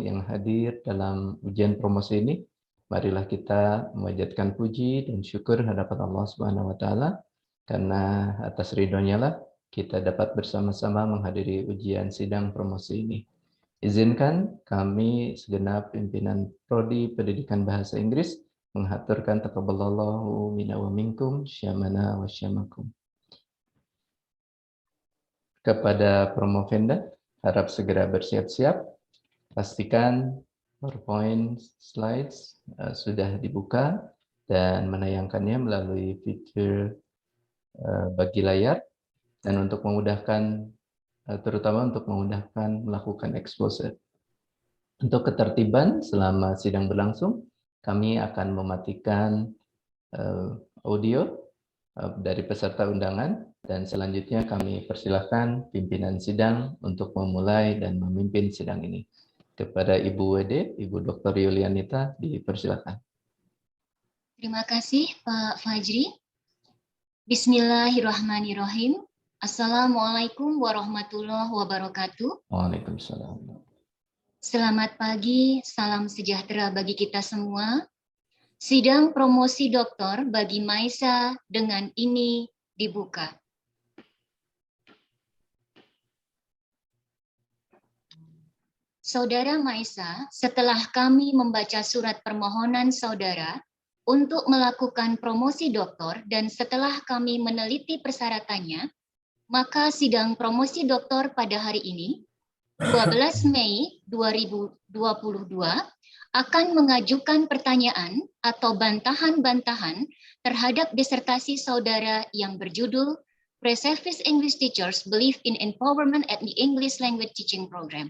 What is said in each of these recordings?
yang hadir dalam ujian promosi ini. Marilah kita memanjatkan puji dan syukur hadapan Allah Subhanahu wa taala karena atas ridhonya lah kita dapat bersama-sama menghadiri ujian sidang promosi ini. Izinkan kami segenap pimpinan Prodi Pendidikan Bahasa Inggris menghaturkan taqabbalallahu minna wa minkum syamana wa syamakum. Kepada Promovenda, harap segera bersiap-siap. Pastikan PowerPoint slides sudah dibuka dan menayangkannya melalui fitur bagi layar, dan untuk memudahkan, terutama untuk memudahkan melakukan expose. Untuk ketertiban selama sidang berlangsung, kami akan mematikan audio dari peserta undangan, dan selanjutnya kami persilahkan pimpinan sidang untuk memulai dan memimpin sidang ini. Kepada Ibu W.D., Ibu Dr. Yulianeta, dipersilakan. Terima kasih Pak Fajri. Bismillahirrahmanirrahim. Assalamualaikum warahmatullahi wabarakatuh. Waalaikumsalam. Selamat pagi, salam sejahtera bagi kita semua. Sidang promosi doktor bagi Maisa dengan ini dibuka. Saudara Maisa, setelah kami membaca surat permohonan saudara untuk melakukan promosi doktor dan setelah kami meneliti persyaratannya, maka sidang promosi doktor pada hari ini, 12 Mei 2022, akan mengajukan pertanyaan atau bantahan-bantahan terhadap disertasi saudara yang berjudul Preservice English Teachers Believe in Empowerment at the English Language Teaching Program.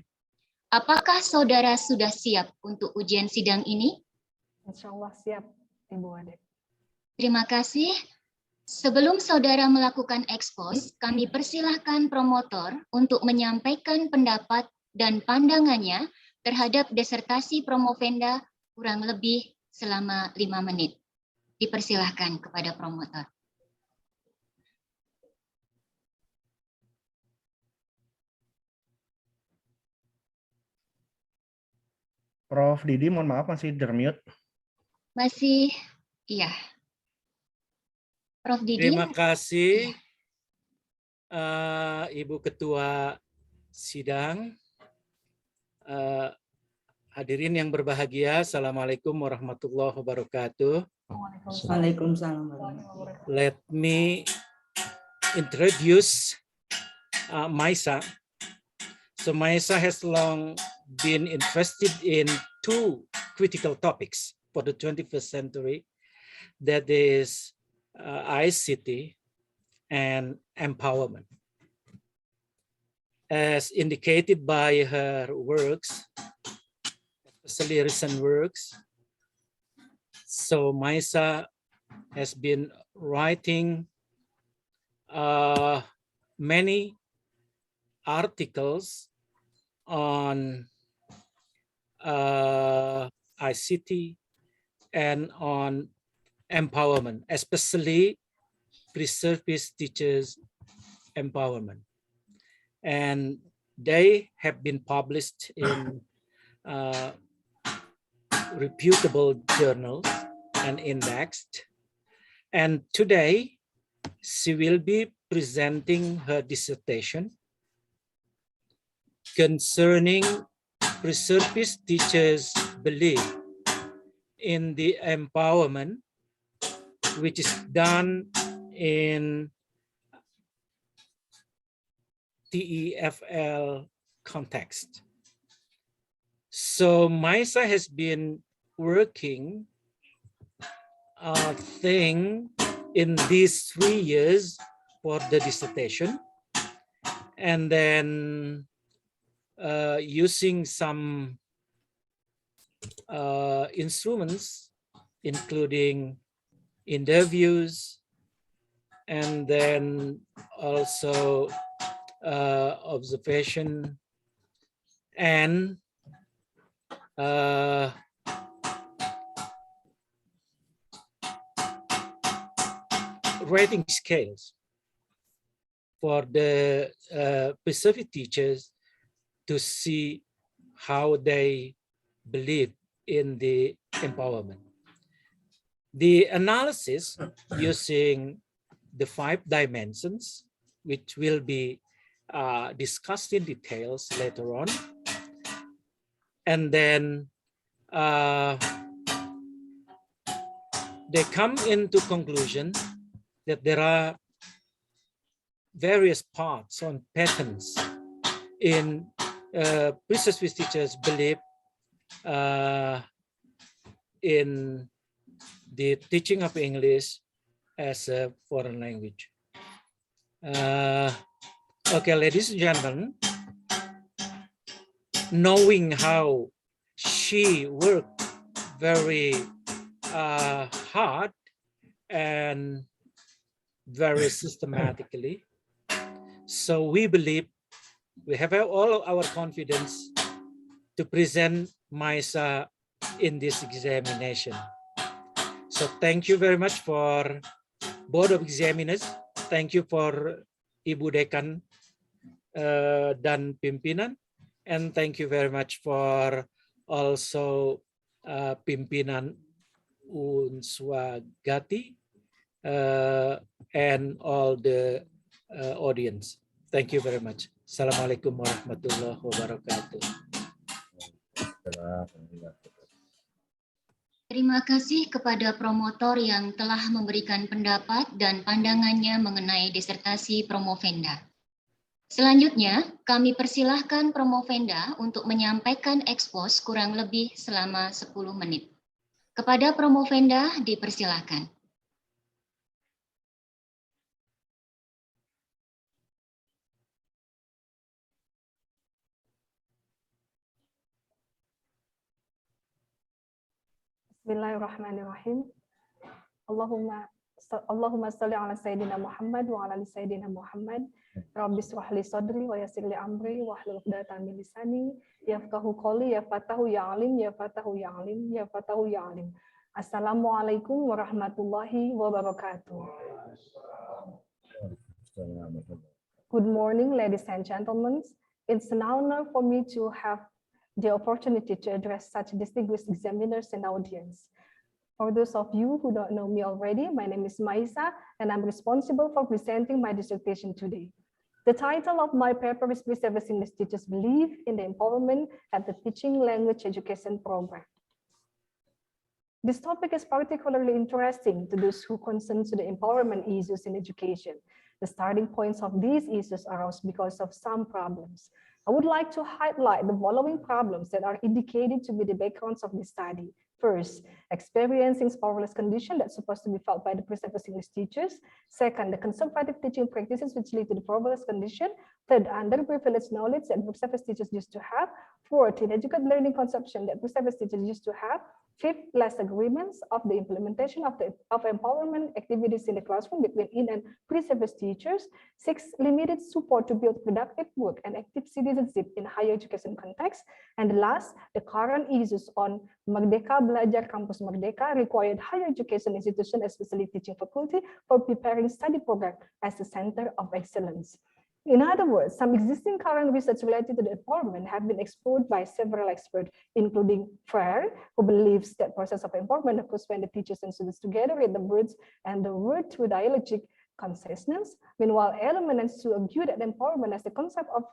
Apakah saudara sudah siap untuk ujian sidang ini? Insya Allah siap, Ibu Ade. Terima kasih. Sebelum saudara melakukan ekspos, kami persilahkan promotor untuk menyampaikan pendapat dan pandangannya terhadap disertasi Promovenda kurang lebih selama 5 menit. Dipersilahkan kepada promotor. Prof. Didi, mohon maaf masih termute. Masih, iya. Prof. Didi. Terima kasih, Ibu Ketua Sidang. Hadirin yang berbahagia, Assalamualaikum warahmatullahi wabarakatuh. Waalaikumsalam. Let me introduce Maisa. So Maisa has long been interested in two critical topics for the 21st century, that is ICT and empowerment. As indicated by her works, especially recent works, so Maisa has been writing many articles on ICT and on empowerment, especially Preservice teachers empowerment. And they have been published in reputable journals and indexed. And today, she will be presenting her dissertation concerning Preservice teachers' belief in the empowerment, which is done in TEFL context. So Maisa has been working in these 3 years for the dissertation, and then using some instruments, including interviews, and then also observation and rating scales for the Preservice teachers to see how they believe in the empowerment. The analysis using the 5 dimensions, which will be discussed in details later on. And then they come into conclusion that there are various parts on patterns in Preservice teachers believe in the teaching of English as a foreign language. Okay, ladies and gentlemen, knowing how she worked very hard and very systematically, so we believe we have all of our confidence to present MISA in this examination. So thank you very much for Board of Examiners. Thank you for Ibu Dekan dan Pimpinan. And thank you very much for also Pimpinan Unswagati and all the audience. Thank you very much. Assalamualaikum warahmatullahi wabarakatuh. Terima kasih kepada promotor yang telah memberikan pendapat dan pandangannya mengenai disertasi Promovenda. Selanjutnya, kami persilahkan Promovenda untuk menyampaikan ekspos kurang lebih selama 10 menit. Kepada Promovenda, dipersilahkan. Bismillahirrahmanirrahim. Allahumma salli ala Sayyidina Muhammad wa ala ali Sayyidina Muhammad. Rabbi shrah li sadri wa yassir li amri wa hlul 'uqdatam min lisani yafqahu qawli ya fatahu ya alim ya fatahu ya alim ya fatahu ya alim. Assalamualaikum warahmatullahi wabarakatuh. Good morning, ladies and gentlemen. It's an honor for me to have the opportunity to address such distinguished examiners and audience. For those of you who don't know me already, my name is Maisa, and I'm responsible for presenting my dissertation today. The title of my paper is Preservice English Teachers' Belief in the Empowerment at the Teaching Language Education Program. This topic is particularly interesting to those who concern to the empowerment issues in education. The starting points of these issues arose because of some problems. I would like to highlight the following problems that are indicated to be the backgrounds of this study. First, experiencing powerless condition that's supposed to be felt by the Preservice English teachers. Second, the conservative teaching practices which lead to the powerless condition. Third, underprivileged knowledge that Preservice teachers used to have. Fourth, inadequate learning conception that Preservice teachers used to have. Fifth, less agreements of the implementation of empowerment activities in the classroom between in and Preservice teachers. Sixth, limited support to build productive work and active citizenship in higher education context. And last, the current issues on Merdeka Belajar Kampus Merdeka required higher education institution, especially teaching faculty, for preparing study program as a center of excellence. In other words, some existing current research related to the empowerment have been explored by several experts, including Frere, who believes that process of empowerment occurs when the teachers and students together read the words and the word through dialogic consciousness. Meanwhile, Edelman and Su argue that empowerment as the concept of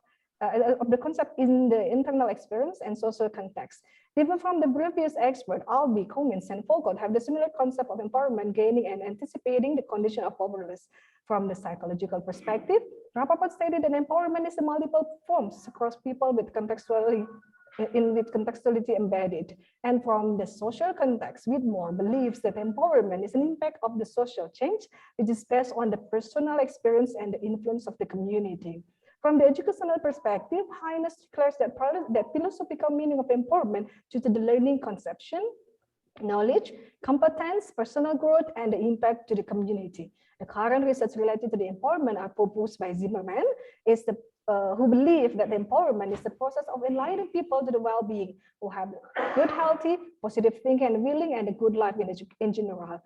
the concept in the internal experience and social context. Different from the previous expert, Albee, Cummins, and Foucault have the similar concept of empowerment, gaining and anticipating the condition of powerlessness. From the psychological perspective, Rappaport stated that empowerment is in multiple forms across people with contextuality embedded. And from the social context, Whitmore believes that empowerment is an impact of the social change, which is based on the personal experience and the influence of the community. From the educational perspective, Hines declares that philosophical meaning of empowerment due to the learning conception, knowledge, competence, personal growth, and the impact to the community. The current research related to the empowerment are proposed by Zimmerman, who believe that the empowerment is the process of enlightening people to the well-being, who have good, healthy, positive thinking and willing, and a good life in general.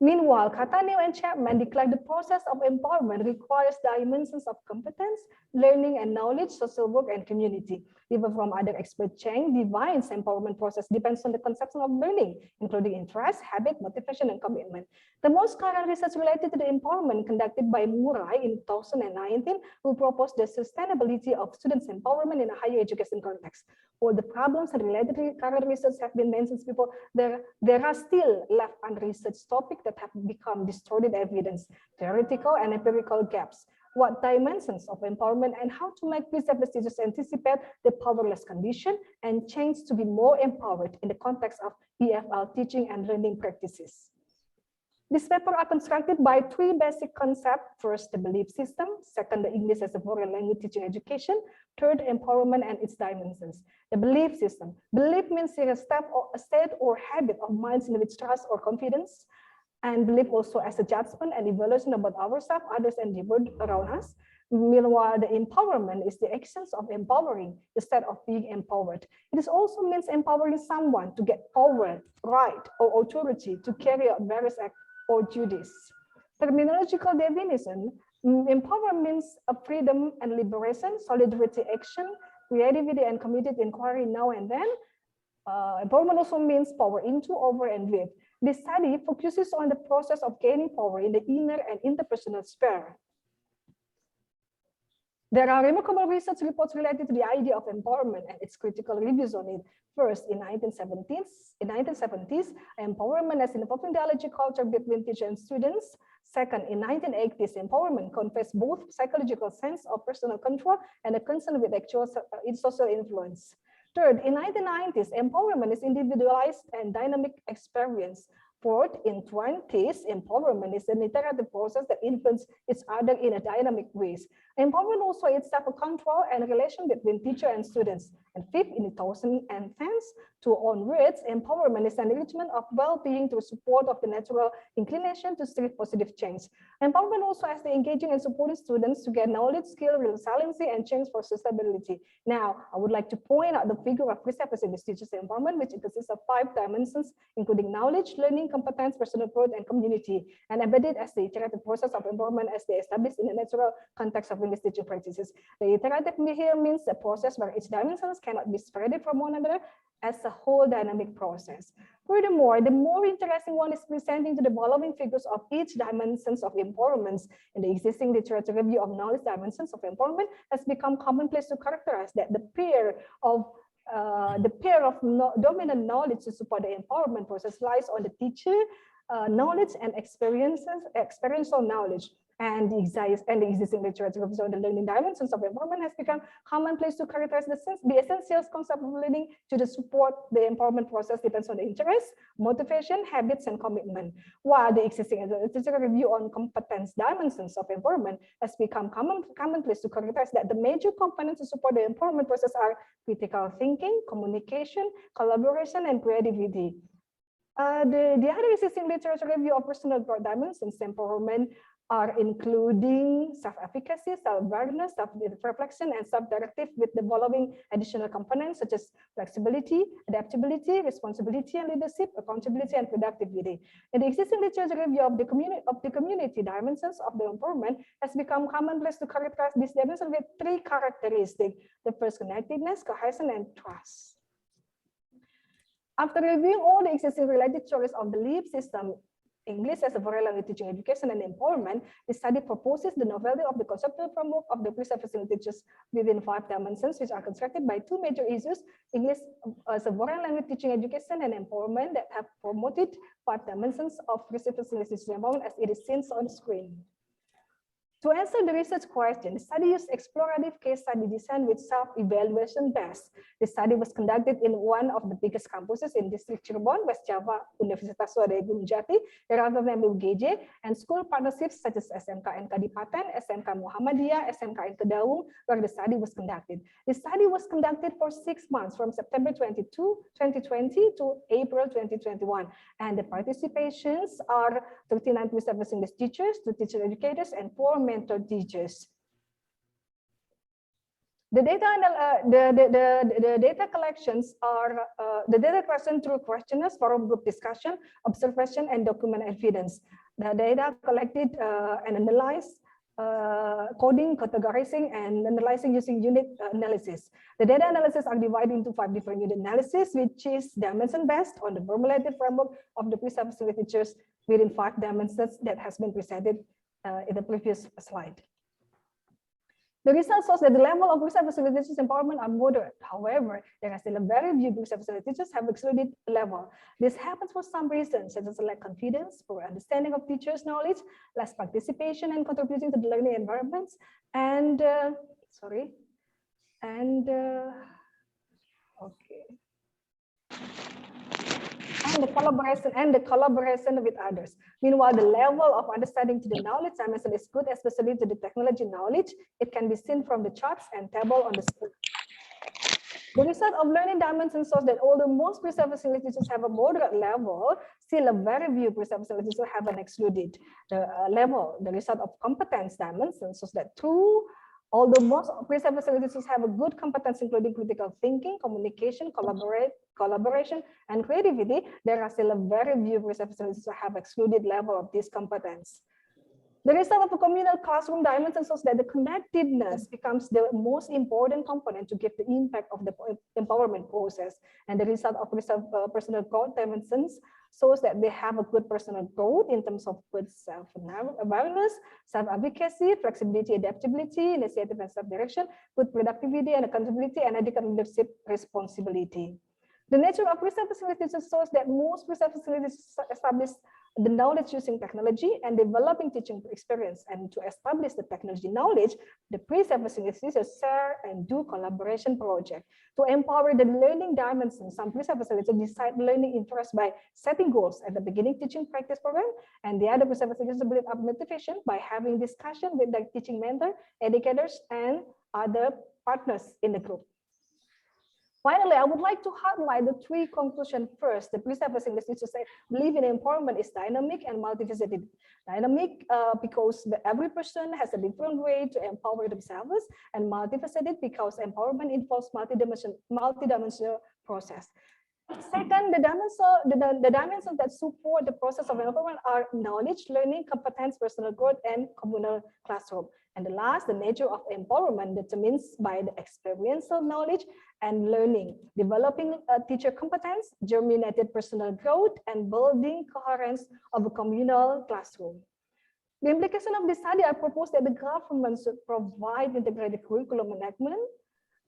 Meanwhile, Cattaneo and Chapman declared the process of empowerment requires dimensions of competence, learning and knowledge, social work, and community. Different from other expert Cheng defines empowerment process depends on the conception of learning, including interest, habit, motivation, and commitment. The most current research related to the empowerment conducted by Murai in 2019, who proposed the sustainability of students' empowerment in a higher education context. All the problems and related current research have been mentioned before. There are still left unresearched topics that have become distorted evidence, theoretical and empirical gaps. What dimensions of empowerment and how to make preservice teachers anticipate the powerless condition and change to be more empowered in the context of EFL teaching and learning practices. This paper are constructed by three basic concepts. First, the belief system. Second, the English as a foreign language teaching education. Third, empowerment and its dimensions. The belief system. Belief means a state or habit of minds in which trust or confidence, and belief also as a judgment and evaluation about ourselves, others, and the world around us. Meanwhile, the empowerment is the actions of empowering instead of being empowered. It also means empowering someone to get power, right, or authority to carry out various acts or duties. Terminological definition: empowerment means a freedom and liberation, solidarity, action, creativity, and committed inquiry now and then. Empowerment also means power into, over, and with. This study focuses on the process of gaining power in the inner and interpersonal sphere. There are remarkable research reports related to the idea of empowerment and its critical reviews on it. First, in 1970s, empowerment as an evolving dialogic culture between teachers and students. Second, in 1980s, empowerment confessed both psychological sense of personal control and a concern with actual social influence. Third, in 1990s, empowerment is individualized and dynamic experience. Fourth, in 20s, empowerment is an iterative process that influences each other in a dynamic ways. Empowerment also is self-control and relation between teacher and students. And fifth, in the 2010s to onwards, empowerment is an enrichment of well-being through support of the natural inclination to strive positive change. Empowerment also has the engaging and supporting students to get knowledge, skill, resiliency, and change for sustainability. Now, I would like to point out the figure of Preservice in this teacher's empowerment, which consists of 5 dimensions, including knowledge, learning, competence, personal growth, and community, and embedded as the iterative process of empowerment as they established in the natural context of English teaching practices. The iterative here means a process where each dimensions cannot be separated from one another as a whole dynamic process. Furthermore, the more interesting one is presenting to the following figures of each dimensions of empowerment. In the existing literature review of knowledge dimensions of empowerment has become commonplace to characterize that the pair of dominant knowledge to support the empowerment process lies on the teacher knowledge and experiential knowledge. And the existing literature on the learning dimensions of empowerment has become commonplace to characterize the essential concept of learning to support the empowerment process depends on the interest, motivation, habits, and commitment. While the existing literature review on competence dimensions of empowerment has become commonplace to characterize that the major components to support the empowerment process are critical thinking, communication, collaboration, and creativity. The other existing literature review of personal growth dimensions empowerment are including self-efficacy, self-awareness, self-reflection, and self-directive with the following additional components such as flexibility, adaptability, responsibility and leadership, accountability, and productivity. And the existing literature review of the community dimensions of the empowerment has become commonplace to characterize this dimension with 3 characteristics. The first, connectedness, cohesion, and trust. After reviewing all the existing related theories of belief system, English as a foreign language teaching education and empowerment, the study proposes the novelty of the conceptual framework of the Preservice teachers within 5 dimensions, which are constructed by 2 major issues: English as a foreign language teaching education and empowerment, that have promoted 5 dimensions of Preservice teaching empowerment as it is seen on screen. To answer the research question, the study used explorative case study design with self-evaluation based. The study was conducted in one of the biggest campuses in District Cirebon, West Java, Universitas Gunung Jati, rather than UGJ, and school partnerships such as SMKN Kadipaten, SMK Muhammadiyah, SMKN Kedaung, where the study was conducted. The study was conducted for 6 months, from September 2020 to April 2021, and the participations are 39 Preservice English teachers, 2 teacher educators, and 4 mentor teachers. The data collections are the data collection through questionnaires, forum group discussion, observation, and document evidence. The data collected and analyzed, coding, categorizing, and analyzing using unit analysis. The data analysis are divided into 5 different unit analysis, which is dimension based on the formulated framework of the Preservice literatures within 5 dimensions that has been presented in the previous slide. The result shows that the level of research facilities empowerment are moderate. However, there are still a very few research facilities have excluded level. This happens for some reasons, such as lack confidence, poor understanding of teachers' knowledge, less participation and contributing to the learning environments, and and the collaboration with others. Meanwhile, the level of understanding to the knowledge dimension is good, especially to the technology knowledge. It can be seen from the charts and table on the screen. The result of learning dimension shows that although most preserved facilities have a moderate level, still a very few preserved facilities have an excluded level. The result of competence dimension shows that although most preserved facilities have a good competence, including critical thinking, communication, collaboration, and creativity, there are still a very few preserved facilities that have excluded level of this competence. The result of a communal classroom dimension shows that the connectedness becomes the most important component to give the impact of the empowerment process. And the result of personal growth dimensions shows that they have a good personal growth in terms of good self-awareness, self-advocacy, flexibility, adaptability, initiative and self-direction, good productivity and accountability, and adequate leadership responsibility. The nature of research facilities shows that most research facilities establish the knowledge using technology and developing teaching experience. And to establish the technology knowledge, the preserve facilities share and do collaboration project. To empower the learning dimension, some preserve facilities decide learning interest by setting goals at the beginning teaching practice program, and the other preserve facilities build up motivation by having discussion with the teaching mentor, educators, and other partners in the group. Finally, I would like to highlight the 3 conclusions. First, the preserved facilities believe in empowerment is dynamic and multifaceted. Dynamic because every person has a different way to empower themselves, and multifaceted because empowerment involves multidimensional process. Second, the dimensions that support the process of empowerment are knowledge, learning, competence, personal growth, and communal classroom. And the last, the nature of empowerment determines by the experiential knowledge and learning, developing teacher competence, germinated personal growth, and building coherence of a communal classroom. The implication of this study, I propose that the government should provide integrated curriculum enactment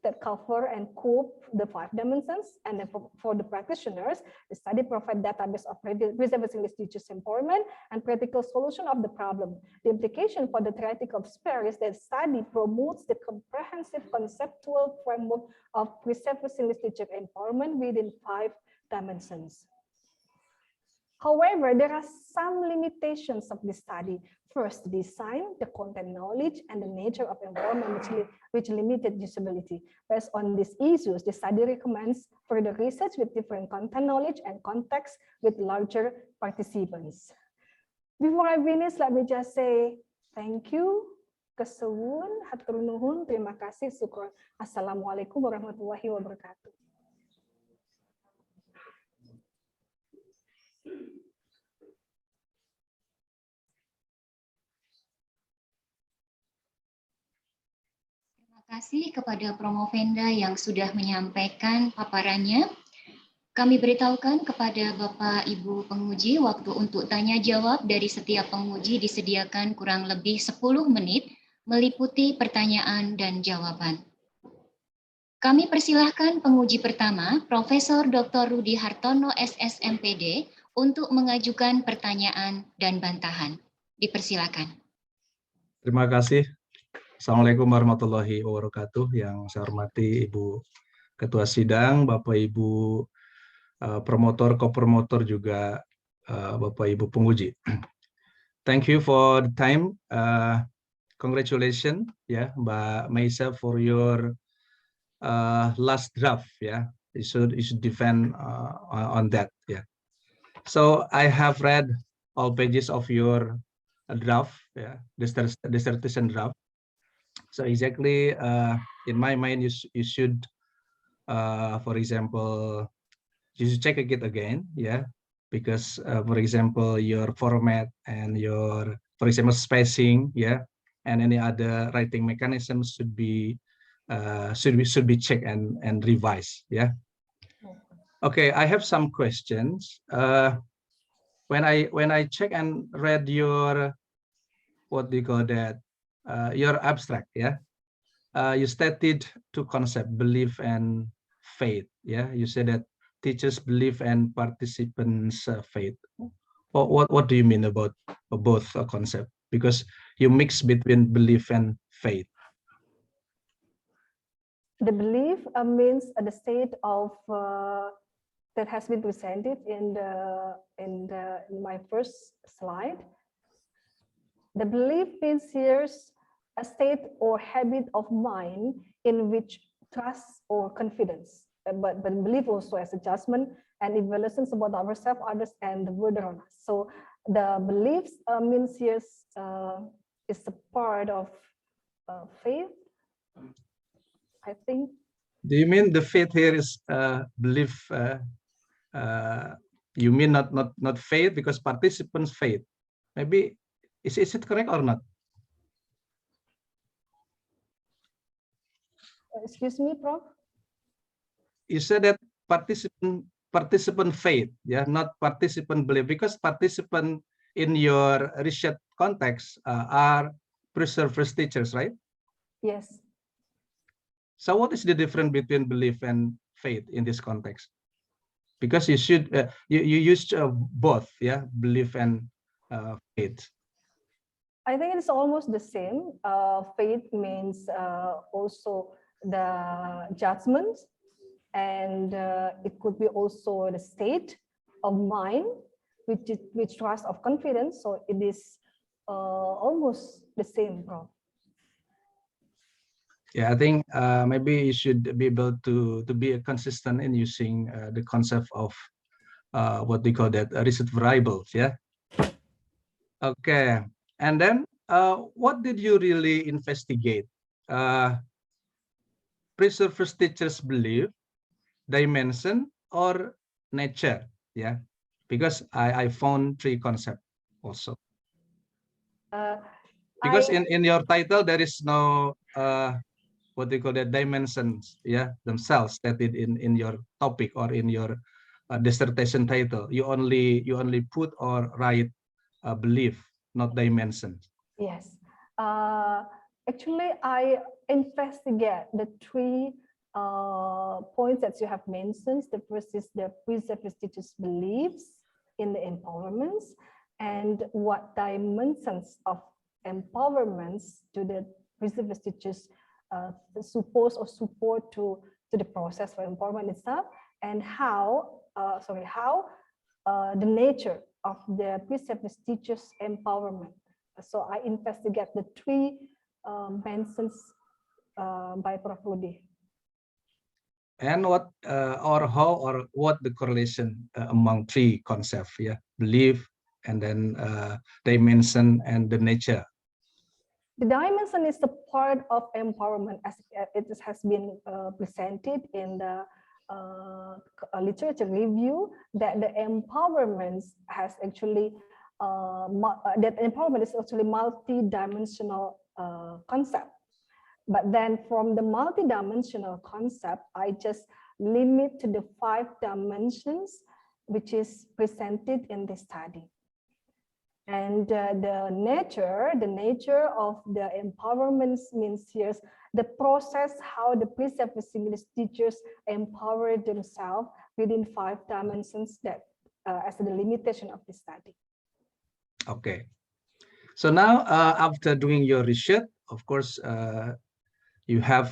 that cover and cope the 5 dimensions, and then for the practitioners, the study provide database of preserved teachers empowerment and practical solution of the problem. The implication for the theoretical of SPARE is that study promotes the comprehensive conceptual framework of preserved teacher empowerment within 5 dimensions. However, there are some limitations of this study. First, design, the content knowledge, and the nature of environment which limited usability. Based on these issues, the study recommends further research with different content knowledge and context with larger participants. Before I finish, let me just say thank you, kesuwun, hatur nuhun, terima kasih, syukur. Assalamualaikum warahmatullahi wabarakatuh. Terima kasih kepada Promovenda yang sudah menyampaikan paparannya. Kami beritahukan kepada Bapak Ibu penguji, waktu untuk tanya jawab dari setiap penguji disediakan kurang lebih 10 menit, meliputi pertanyaan dan jawaban. Kami persilahkan penguji pertama, Profesor Dr. Rudi Hartono, SS M.Pd, untuk mengajukan pertanyaan dan bantahan. Dipersilakan. Terima kasih. Assalamualaikum warahmatullahi wabarakatuh. Yang saya hormati Ibu Ketua Sidang, Bapak Ibu Promotor, Co-Promotor, juga Bapak Ibu penguji. Thank you for the time. Congratulations, Mbak Maisa, for your last draft. You should defend on that. So I have read all pages of your draft, dissertation draft. So exactly in my mind, you should, for example, you should check it again, yeah, because for example, your format and your, for example, spacing, yeah, and any other writing mechanisms should be checked and revised, yeah. Okay, I have some questions. When I check and read your, what do you call that, your abstract, yeah, you stated two concepts, belief and faith, yeah. You said that teachers believe and participants faith. What do you mean about both concept? Because you mix between belief and faith. The belief means the state of that has been presented in my first slide. The belief means here's a state or habit of mind in which trust or confidence, but belief also as a judgment and evaluations about ourselves, others, and the world around us. So the beliefs means here's is a part of faith, I think. Do you mean the faith here is belief? You mean not faith, because participants faith? Maybe is it correct or not? Excuse me, Prof. You said that participant faith, yeah, not participant belief, because participant in your research context are Preservice teachers, right? Yes. So what is the difference between belief and faith in this context? Because you should you use both, yeah, belief and faith. I think it's almost the same. Faith means also the judgment, and it could be also the state of mind, which trust of confidence. So it is almost the same, Prof. Yeah, I think maybe you should be able to be consistent in using the concept of what they call that research variables. Yeah. Okay, and then what did you really investigate? Preservice teachers believe, dimension, or nature? Yeah, because I found three concepts also. Because in your title there is no what they call that dimensions, yeah, themselves stated in your topic or in your dissertation title. You only put or write belief, not dimensions. Yes. Actually, I investigate the three points that you have mentioned. The first is the Preservice teachers' beliefs in the empowerments, and what dimensions of empowerments do the Preservice teachers suppose or support to the process for empowerment itself, and how the nature of the Preservice teachers' empowerment. So I investigate the three mentions by Prof. Rudi. And what or how or what the correlation among three concepts, yeah, belief, and then dimension and the nature. The dimension is the part of empowerment as it has been presented in the literature review, that the empowerment has actually that empowerment is actually multi-dimensional concept. But then from the multi-dimensional concept, I just limit to the 5 dimensions which is presented in this study. And the nature of the empowerment means here the process how the Preservice English teachers empower themselves within 5 dimensions, that as the limitation of the study. Okay, so now after doing your research, of course, you have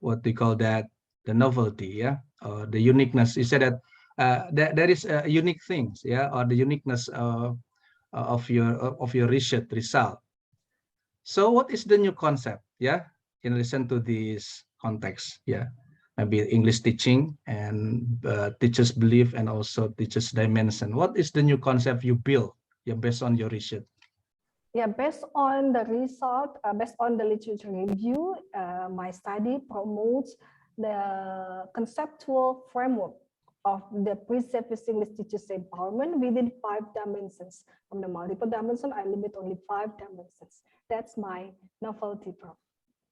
what they call that the novelty, yeah, or the uniqueness. You said that there is unique things, yeah, or the uniqueness of your research result. So what is the new concept, yeah, in relation to this context, yeah, maybe English teaching and teachers' belief and also teachers' dimension. What is the new concept you build, yeah, based on your research? Yeah, based on the result, based on the literature review, my study promotes the conceptual framework of the Preservice English teachers empowerment within 5 dimensions. From the multiple dimension, I limit only 5 dimensions. That's my novelty, Prof.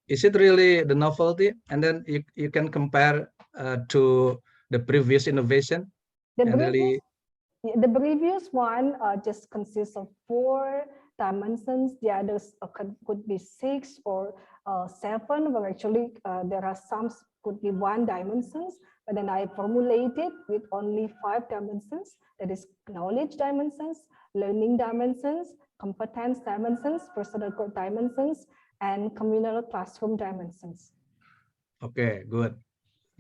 Is it really the novelty? And then you can compare to the previous innovation? The previous one just consists of 4 dimensions. The others could be 6 or 7, where actually there are some could be 1 dimensions, but then I formulated with only 5 dimensions. That is knowledge dimensions, learning dimensions, competence dimensions, personal growth dimensions, and communal classroom dimensions. Okay, good.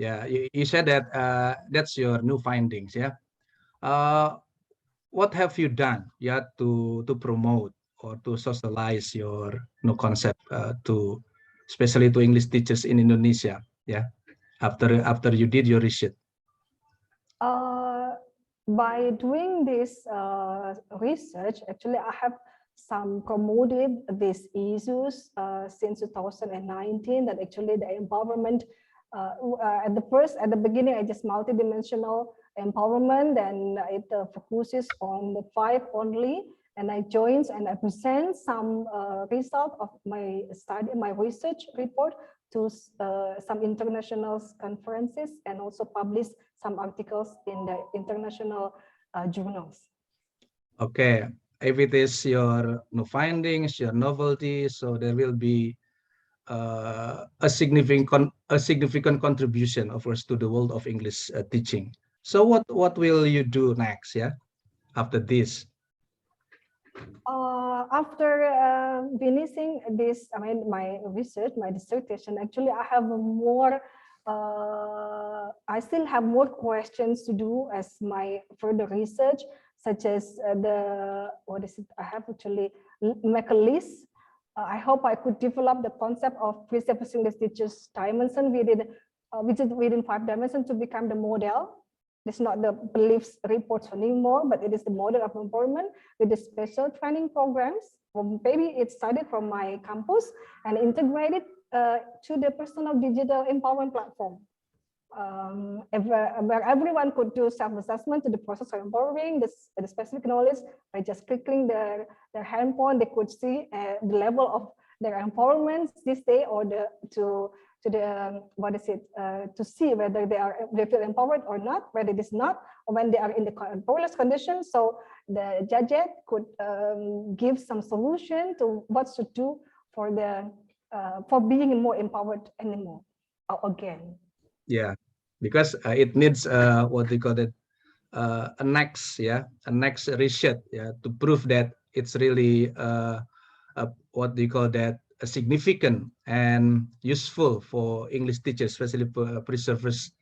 Yeah, you said that that's your new findings, yeah. What have you done, yeah, to promote or to socialize your new concept to, especially to English teachers in Indonesia, yeah, after you did your research? By doing this research, actually, I have promoted these issues since 2019. That actually the empowerment at the beginning, I just multidimensional empowerment, and it focuses on the 5 only. And I joined and I present some result of my study, my research report to some international conferences, and also publish some articles in the international journals. Okay, if it is your new findings, your novelty, so there will be a significant contribution, of course, to the world of English teaching. So what will you do next, yeah, after this? After finishing this, I mean, my research, my dissertation, actually, I have more. I still have more questions to do as my further research, such as I have actually make a list. I hope I could develop the concept of Preservice English teachers dimension within 5 dimensions to become the model. It's not the beliefs reports anymore, but it is the model of empowerment with the special training programs. Maybe it's started from my campus and integrated to the personal digital empowerment platform. Where everyone could do self-assessment to the process of empowering the specific knowledge by just clicking their handphone. They could see the level of their empowerment this day, or to see whether they feel empowered or not, whether it is not, or when they are in the powerless condition. So the judge could give some solution to what to do for being more empowered anymore again. Yeah, because it needs what they call it a next research, yeah, to prove that it's really what they call that significant and useful for English teachers, especially Preservice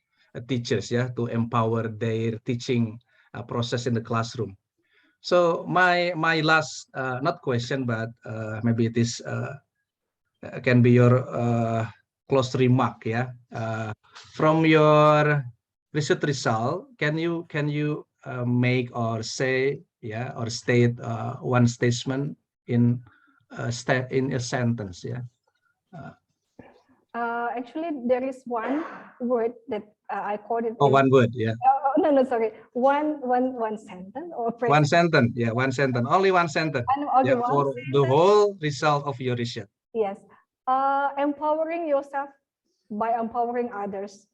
teachers, yeah, to empower their teaching process in the classroom. So my last not question, but maybe it is can be your close remark, yeah. From your research result, can you make or say, yeah, or state one statement in a sentence, yeah? Actually, there is one word that I called it. Oh, one word, yeah. No, sorry. One sentence or phrase. One sentence, yeah, one sentence. Only one sentence. Okay, yeah, for the whole result of your research. Yes. Empowering yourself by empowering others.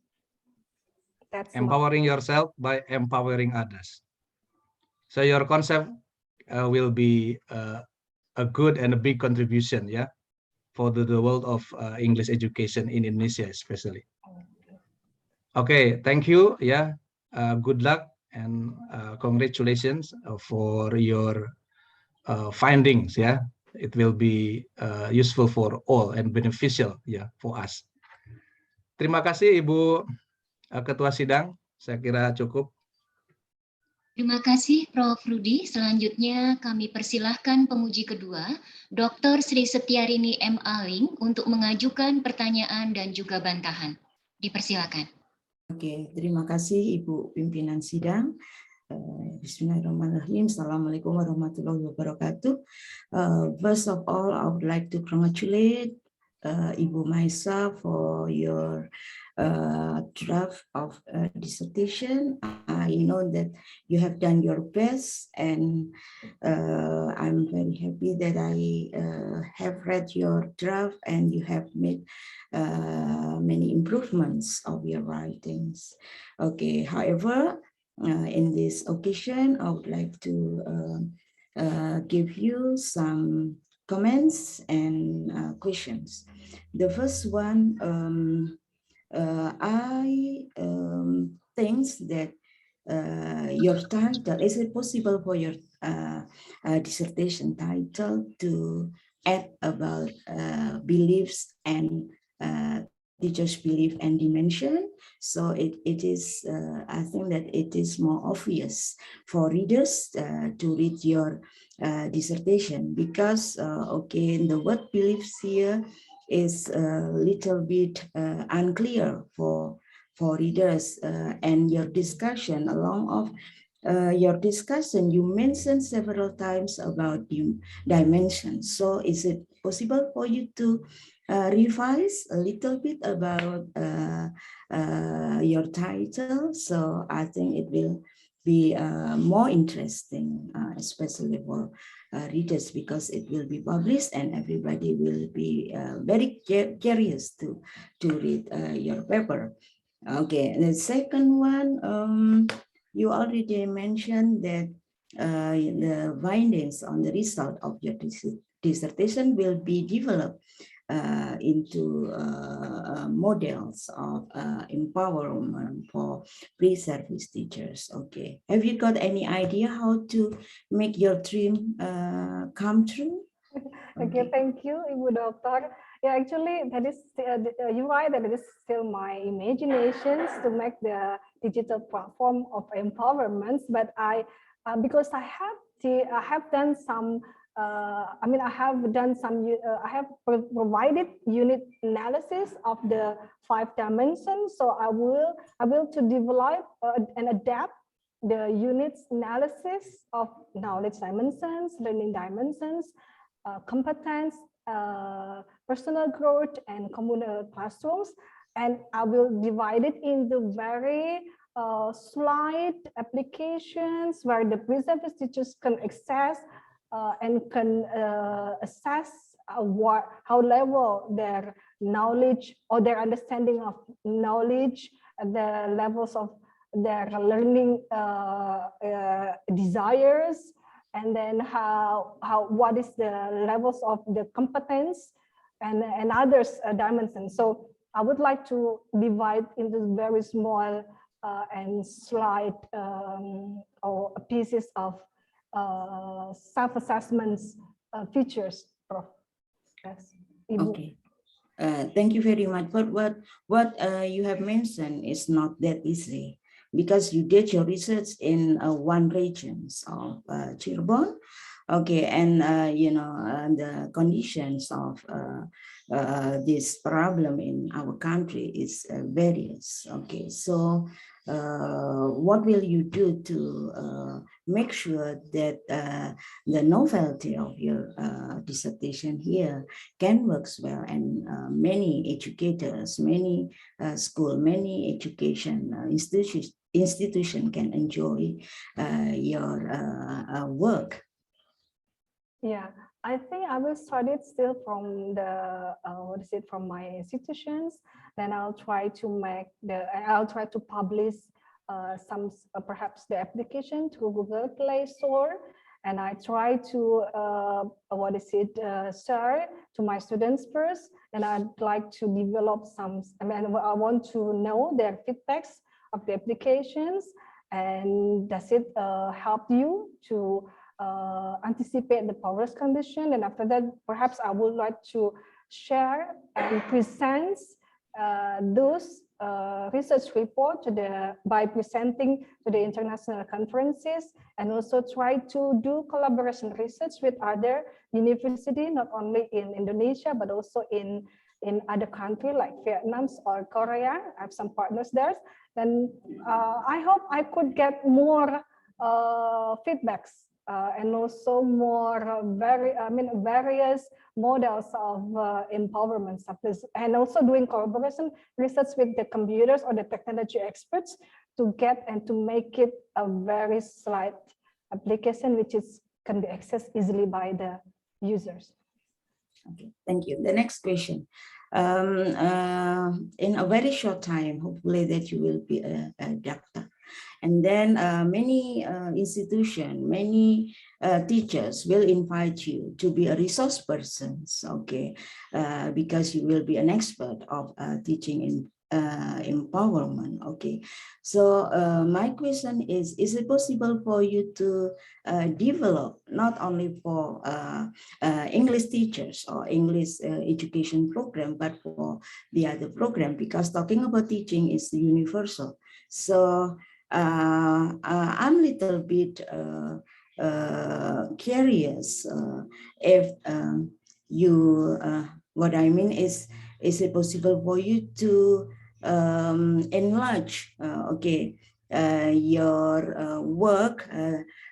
That's empowering yourself by empowering others. So your concept will be a good and a big contribution, yeah, for the world of English education in Indonesia, especially. Okay, thank you. Yeah, good luck and congratulations for your findings. Yeah, it will be useful for all and beneficial, yeah, for us. Terima kasih Ibu Ketua Sidang. Saya kira cukup. Terima kasih Prof. Rudi. Selanjutnya kami persilahkan penguji kedua, Dr. Sri Setyarini M. Aling, untuk mengajukan pertanyaan dan juga bantahan. Dipersilakan. Oke, terima kasih Ibu Pimpinan Sidang. Bismillahirrahmanirrahim. Assalamualaikum warahmatullahi wabarakatuh. First of all, I would like to congratulate Ibu Maisa for your draft of dissertation. I know that you have done your best, and I'm very happy that I have read your draft and you have made many improvements of your writings. Okay, however, in this occasion, I would like to give you some comments and questions. The first one, I think that your title, is it possible for your dissertation title to add about beliefs and teachers' belief and dimension? So it is, I think that it is more obvious for readers to read your dissertation, because okay, the word beliefs here is a little bit unclear for readers, and your discussion along of your discussion, you mentioned several times about dimensions. So is it possible for you to revise a little bit about your title? So I think it will be more interesting, especially for readers, because it will be published and everybody will be very curious to read your paper. Okay, and the second one, you already mentioned that the findings on the result of your dissertation will be developed into models of empowerment for pre-service teachers. Okay, have you got any idea how to make your dream come true? Okay, thank you, Ibu Doktor. Yeah, actually, that is you're right that it is still my imaginations to make the digital platform of empowerment. But I, because I have done some. I have provided unit analysis of the 5 dimensions. So I will to develop and adapt the units analysis of knowledge dimensions, learning dimensions, competence, personal growth, and communal classrooms, and I will divide it into very slide applications where the pre-service teachers can access and can assess how level their knowledge or their understanding of knowledge, the levels of their learning desires, and then what is the levels of the competence and others dimensions. So I would like to divide into very small and slide or pieces of self-assessments features, Prof. Yes. Okay. Thank you very much. But what you have mentioned is not that easy, because you did your research in one region of Cirebon, okay, and the conditions of this problem in our country is various. Okay, so what will you do to make sure that the novelty of your dissertation here can work well, and many educators, many school, many education institution can enjoy your work? Yeah, I think I will start it still from the from my institutions. Then I'll try to publish some perhaps the application through Google Play Store, and I try to share to my students first. And I'd like to develop some. I want to know their feedbacks of the applications, and does it help you to anticipate the porous condition? And after that, perhaps I would like to share and present those research report by presenting to the international conferences, and also try to do collaboration research with other universities, not only in Indonesia but also in other countries like Vietnam or Korea. I have some partners there. Then I hope I could get more feedbacks and also more various models of empowerment, and also doing collaboration research with the computers or the technology experts to get and to make it a very slight application which can be accessed easily by the users. Okay, thank you. The next question. In a very short time, hopefully that you will be a doctor. And then many institutions, many teachers will invite you to be a resource person, okay, because you will be an expert of teaching in empowerment, okay. So my question is it possible for you to develop not only for English teachers or English education program, but for the other program, because talking about teaching is universal. So I'm a little bit curious if you, what I mean is it possible for you to enlarge, okay, your work,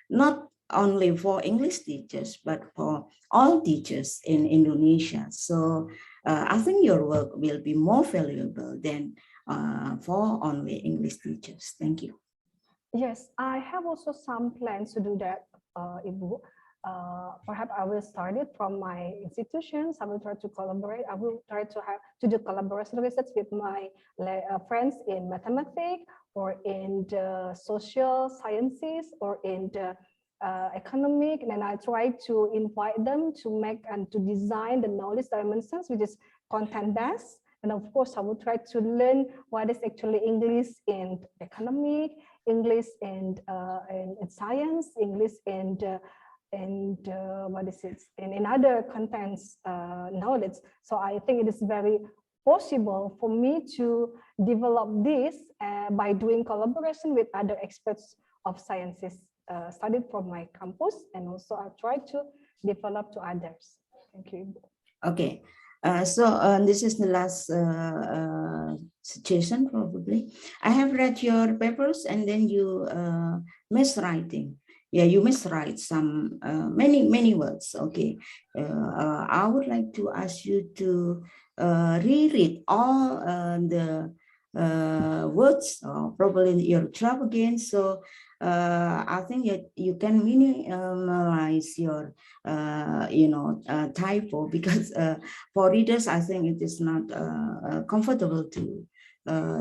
not only for English teachers, but for all teachers in Indonesia. So I think your work will be more valuable than for only English teachers. Thank you. Yes, I have also some plans to do that, Ibu. Perhaps I will start it from my institutions. I will try to collaborate. I will try to do collaboration research with my friends in mathematics or in the social sciences or in the economic, and I try to invite them to make and to design the knowledge dimensions, which is content-based. And of course, I will try to learn what is actually English in economic, English in science, English in what is it, in other contents knowledge. So I think it is very possible for me to develop this by doing collaboration with other experts of sciences studied from my campus, and also I try to develop to others. Thank you. Okay. So this is the last suggestion probably. I have read your papers and then you miswriting. Yeah, you miswrite some many words. Okay, I would like to ask you to reread all the words, probably in your draft again. So I think you can minimize your typo, because for readers I think it is not comfortable to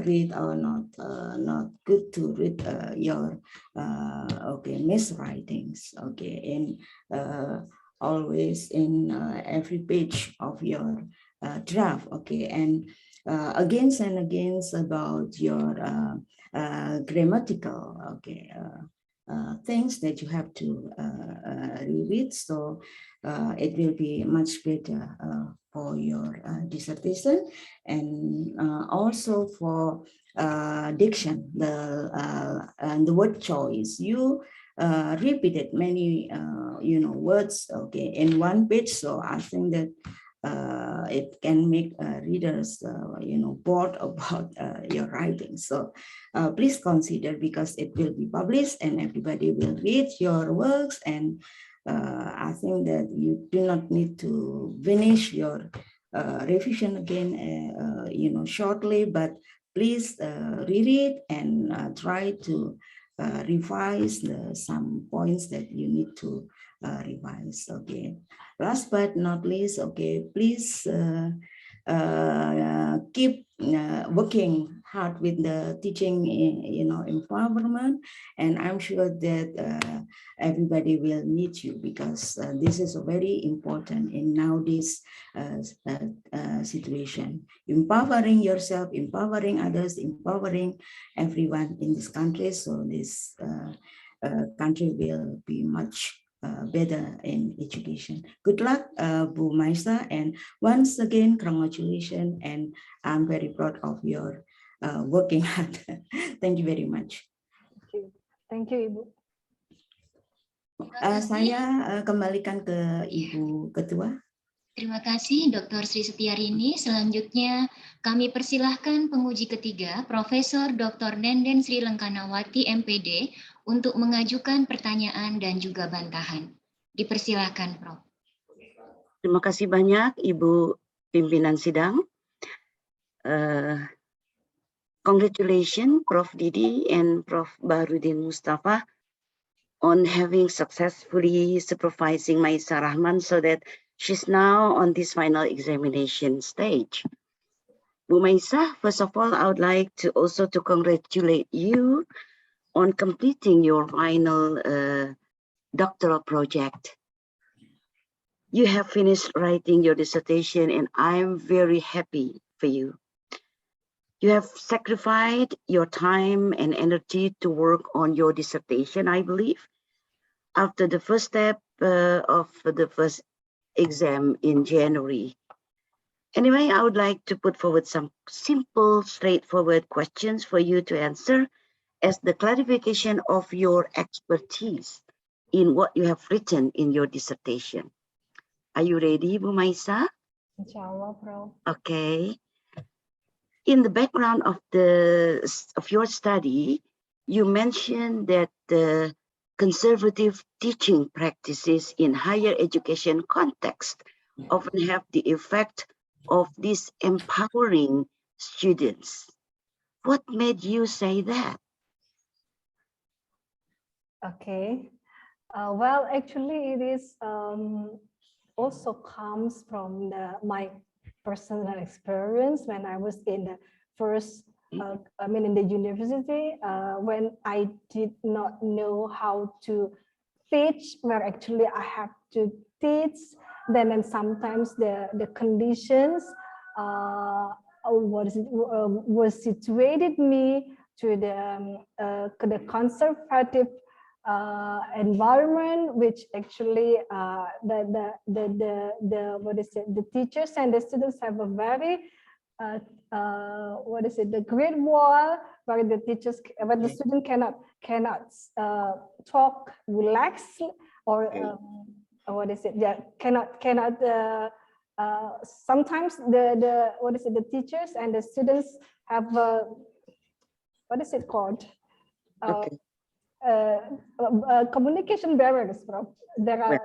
read, or not good to read your okay miswritings, okay, in always in every page of your draft, okay, and against and against about your grammatical, okay, things that you have to reread, so it will be much better for your dissertation, and also for diction, and the word choice. You repeated many words, okay, in one page, so I think that it can make readers bored about your writing. So please consider, because it will be published and everybody will read your works, and I think that you do not need to finish your revision again shortly, but please reread and try to revise some points that you need to revise. Okay, last but not least, okay, please keep working hard with the teaching empowerment, and I'm sure that everybody will need you, because this is very important in nowadays situation. Empowering yourself, empowering others, empowering everyone in this country, so this country will be much better in education. Good luck, Bu Maisa, and once again, congratulations, and I'm very proud of your working hard. Thank you very much. Thank you, Ibu. Saya kembalikan ke Ibu Ketua. Terima kasih Dr. Sri Setyarini. Selanjutnya kami persilahkan penguji ketiga, Profesor Dr. Nenden Sri Lengkanawati, M.Pd, untuk mengajukan pertanyaan dan juga bantahan. Dipersilahkan, Prof. Terima kasih banyak Ibu Pimpinan Sidang. Congratulations Prof. Didi and Prof. Bachrudin Musthafa on having successfully supervising Maisa Rahman so that she's now on this final examination stage. Bu Maisa, first of all, I would like to also congratulate you on completing your final doctoral project. You have finished writing your dissertation and I'm very happy for you. You have sacrificed your time and energy to work on your dissertation, I believe, after the first step of the first exam in January. Anyway, I would like to put forward some simple, straightforward questions for you to answer as the clarification of your expertise in what you have written in your dissertation. Are you ready, Bu Maisa? Inshallah, Prof. Okay. In the background of your study, you mentioned that the conservative teaching practices in higher education context often have the effect of disempowering students. What made you say that? Okay. Well, actually, it is also comes from my personal experience when I was in the first, in the university, when I did not know how to teach, where actually I have to teach. Then sometimes the conditions was situated me to the conservative environment, which actually the teachers and the students have a very the great wall where the teachers, where the student cannot talk, relax, or cannot. Sometimes the teachers and the students have what is it called? Communication barriers, Prof. There are.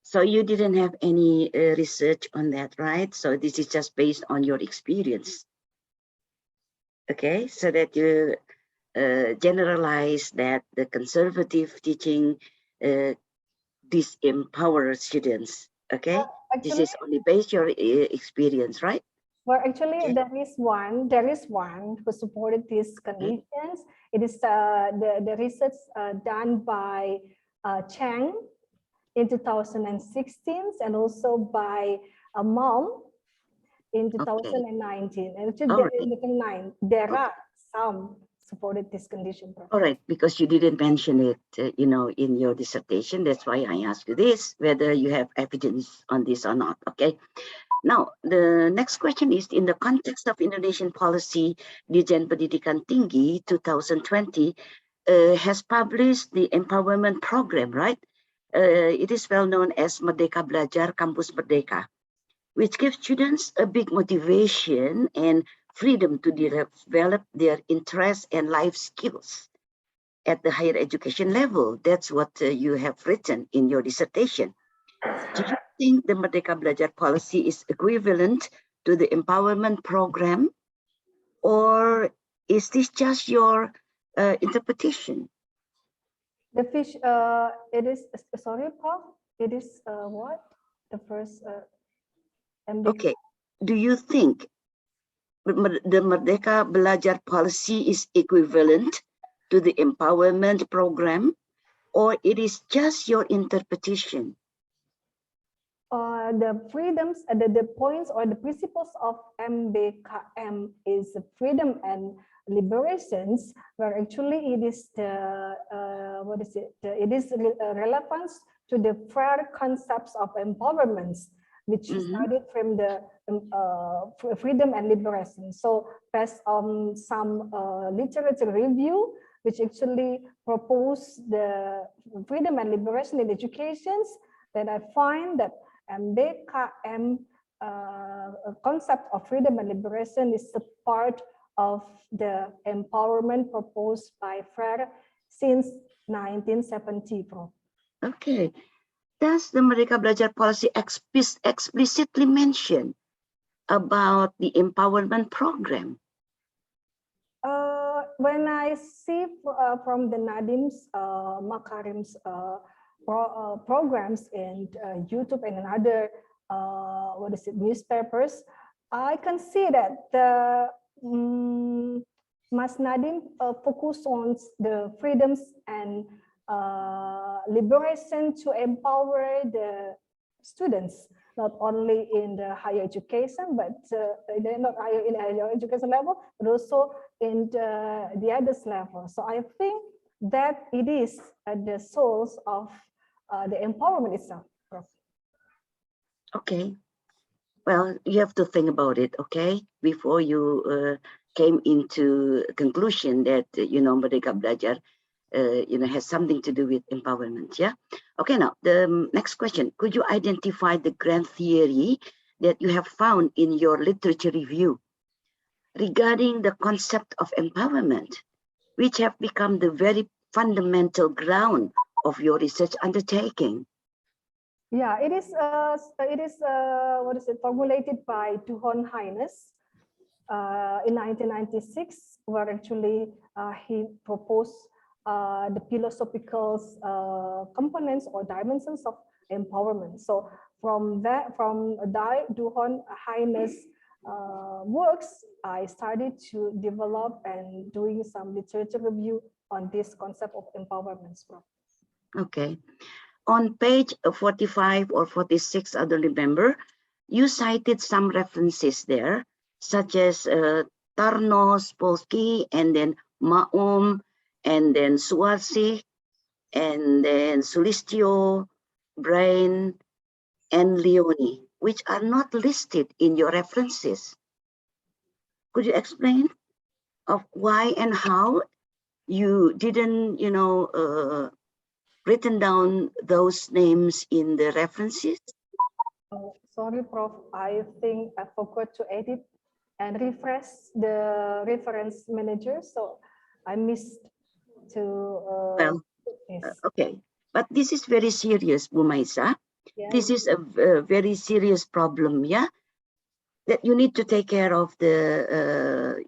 So you didn't have any research on that, right? So this is just based on your experience. Okay, so that you generalize that the conservative teaching disempower students. Okay, actually, this is only based on your experience, right? Well, actually, okay. there is one who supported these conditions. It is the research done by Chang in 2016 and also by a mom in 2019. And actually, there are some supported this condition. All right, because you didn't mention it, in your dissertation. That's why I asked you this, whether you have evidence on this or not. Okay. Now, the next question is, in the context of Indonesian policy, Ujian Pendidikan Tinggi 2020 has published the empowerment program, right? It is well known as Merdeka Belajar Kampus Merdeka, which gives students a big motivation and freedom to develop their interests and life skills at the higher education level. That's what you have written in your dissertation. Do you think the Merdeka Belajar policy is equivalent to the empowerment program, or is this just your interpretation? It is, sorry, Prof. It is what? The first Okay. Do you think the Merdeka Belajar policy is equivalent to the empowerment program, or it is just your interpretation? The freedoms, the points or the principles of MBKM is freedom and liberations, where actually it is it is relevance to the prior concepts of empowerment, which started from the freedom and liberation. So based on some literature review, which actually propose the freedom and liberation in education, then I find that MBKM concept of freedom and liberation is a part of the empowerment proposed by FRER since 1970, Prof. Okay. Does the Merdeka Belajar policy explicitly mention about the empowerment program? When I see from the Nadim's Makarim's programs in YouTube and in other newspapers, I can see that the Mas Nadim focus on the freedoms and liberation to empower the students, not only in the higher education, but not higher in higher education level, but also in the others level. So I think that it is the source of the empowerment itself. Okay. Well, you have to think about it, okay, before you came into conclusion that Merdeka Belajar has something to do with empowerment. Yeah. Okay. Now the next question: could you identify the grand theory that you have found in your literature review regarding the concept of empowerment, which have become the very fundamental ground of your research undertaking? Yeah, it is formulated by Duhon Highness in 1996, where actually he proposed the philosophical components or dimensions of empowerment. So from Duhon Highness works, I started to develop and doing some literature review on this concept of empowerment. Okay. On page 45 or 46, I don't remember, you cited some references there, such as Tarnos, Polski, and then Maum, and then Suarsi, and then Sulistio, Brain, and Leone, which are not listed in your references. Could you explain of why and how you didn't, written down those names in the references? Oh, sorry, Prof. I think I forgot to edit and refresh the reference manager, so I missed to. Okay, but this is very serious, Bu Maisa. Yeah. This is a very serious problem, yeah, that you need to take care of the,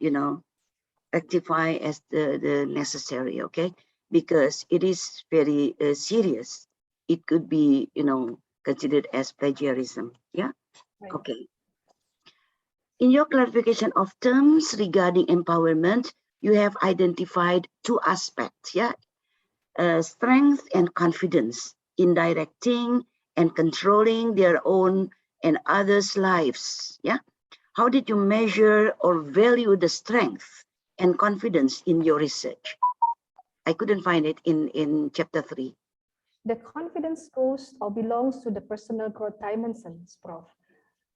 rectify as the necessary, okay? Because it is very serious. It could be, considered as plagiarism. Yeah. Right. Okay. In your clarification of terms regarding empowerment, you have identified two aspects. Yeah. Strength and confidence in directing and controlling their own and others' lives. Yeah. How did you measure or value the strength and confidence in your research? I couldn't find it in chapter 3. The confidence goes or belongs to the personal growth dimensions, Prof.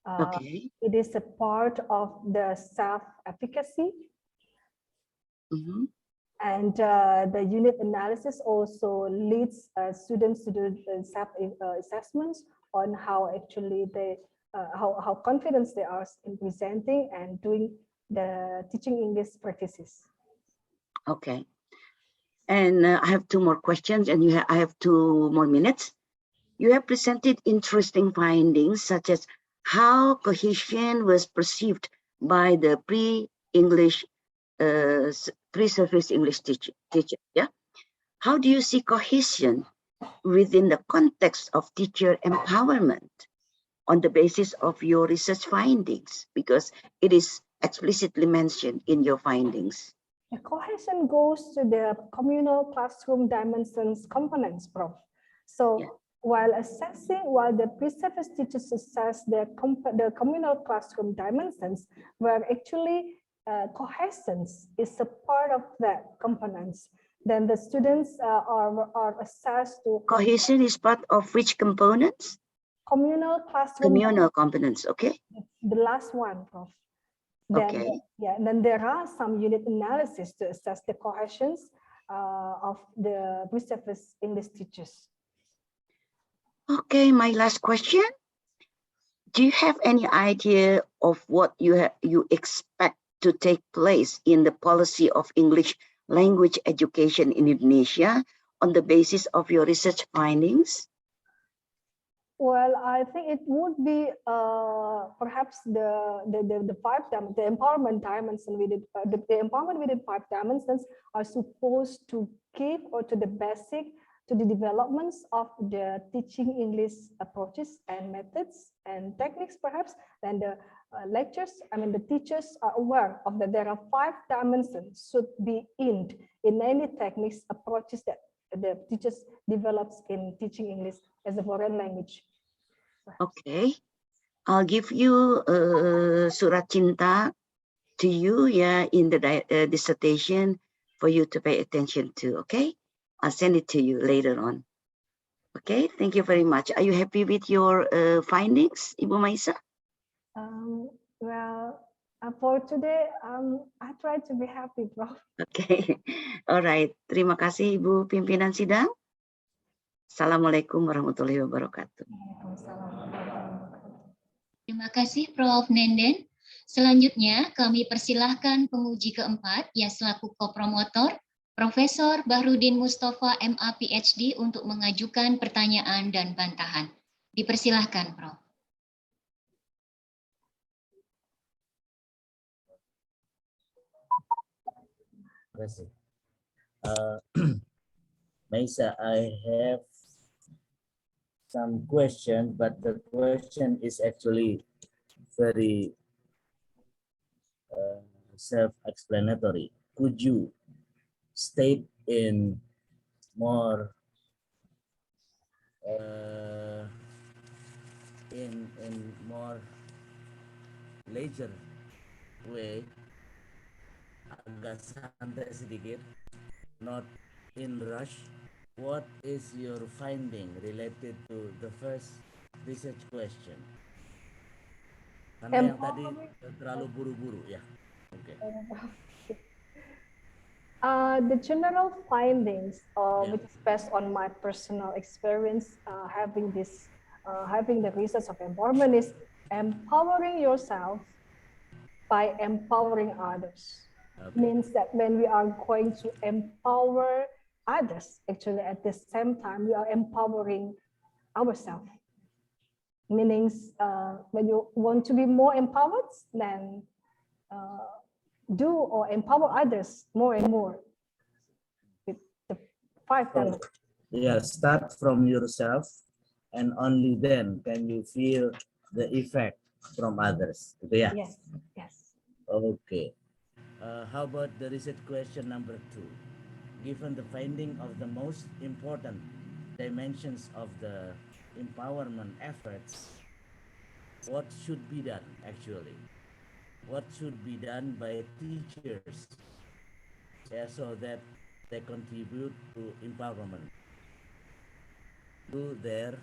Okay. It is a part of the self-efficacy. Mm-hmm. And the unit analysis also leads students to do self-assessments on how actually they, how confident they are in presenting and doing the teaching English practices. Okay. And I have two more questions, and I have 2 more minutes. You have presented interesting findings, such as how cohesion was perceived by the pre-English, pre-service English teacher. Yeah. How do you see cohesion within the context of teacher empowerment on the basis of your research findings? Because it is explicitly mentioned in your findings. The cohesion goes to the communal classroom dimensions components, Prof. So yeah. While the pre-service teachers assess the communal classroom dimensions, where actually cohesion is a part of that components, then the students are assessed to. Cohesion is part of which components? Communal classroom. Communal components, okay. The last one, Prof. Then, okay. Yeah, and then there are some unit analysis to assess the cohesions of the pre-service English teachers. Okay, my last question. do you have any idea of what you expect to take place in the policy of English language education in Indonesia on the basis of your research findings? Well, I think it would be perhaps the 5 dimensions, the empowerment dimension we did. The empowerment within 5 dimensions are supposed to give or to the basic to the developments of the teaching English approaches and methods and techniques, perhaps. Then the lectures, the teachers are aware of that there are 5 dimensions should be in any techniques approaches that the teachers develops in teaching English as a foreign language. Okay, I'll give you surat cinta to you, in the dissertation for you to pay attention to. Okay, I'll send it to you later on. Okay, thank you very much. Are you happy with your findings, Ibu Maisa? Well, for today, I try to be happy, Prof. Okay, all right. Terima kasih Ibu Pimpinan Sidang. Assalamualaikum warahmatullahi wabarakatuh. Terima kasih Prof. Nenden. Selanjutnya kami persilahkan penguji keempat yang selaku kopromotor, Profesor Bachrudin Musthafa MA Ph.D. untuk mengajukan pertanyaan dan bantahan. Dipersilahkan, Prof. Terima kasih. Maisa, I have some question, but the question is actually very self-explanatory. Could you state in more in more leisure way, agak santai sedikit, not in rush, what is your finding related to the first research question? Karena yang tadi terlalu buru-buru ya. Okay. The general findings, which is based on my personal experience, having the research of empowerment, is empowering yourself by empowering others. Okay. Means that when we are going to empower others, actually at the same time we are empowering ourselves. Meaning, when you want to be more empowered, then do or empower others more and more. With the 5 dimensions. Yeah, start from yourself, and only then can you feel the effect from others. Yeah. Yes. Yes. Okay. How about the research question number 2? Given the finding of the most important dimensions of the empowerment efforts, what should be done actually? What should be done by teachers, so that they contribute to empowerment to their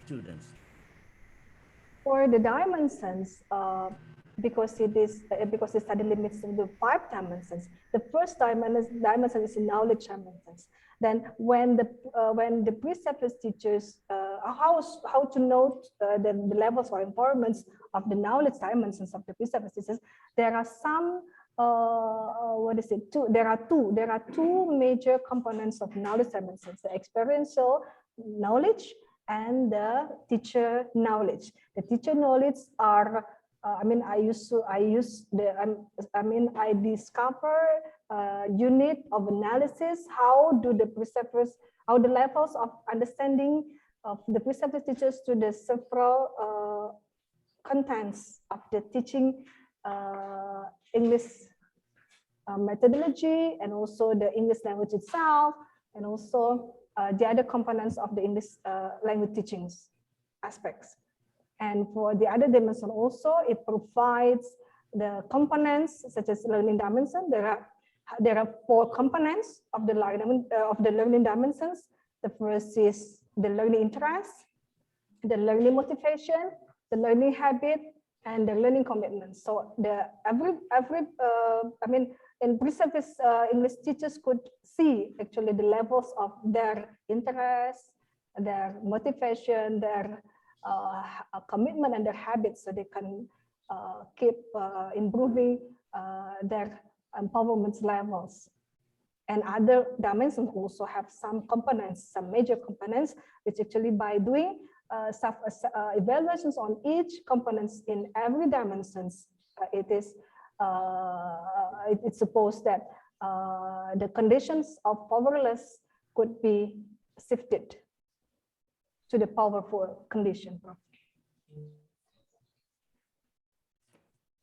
students? For the dimensions, because the study limits to the 5 dimensions. The first dimension is the knowledge dimensions. Then when the preceptors teachers how to note the levels or empowerments of the knowledge dimensions of the preceptors teachers, there are some there are two major components of knowledge dimensions: the experiential knowledge and the teacher knowledge. The teacher knowledge are I discover unit of analysis. How do the preceptors, how the levels of understanding of the preceptors teachers to the several contents of the teaching English methodology, and also the English language itself, and also the other components of the English language teachings aspects. And for the other dimension also, it provides the components such as learning dimension. There are 4 components of the learning dimensions. The first is the learning interest, the learning motivation, the learning habit, and the learning commitment. So in Preservice, English teachers could see actually the levels of their interest, their motivation, their a commitment and their habits so they can keep improving their empowerment levels. And other dimensions also have some components, some major components, which actually by doing evaluations on each components in every dimensions, it's supposed that the conditions of powerless could be shifted to the powerful condition.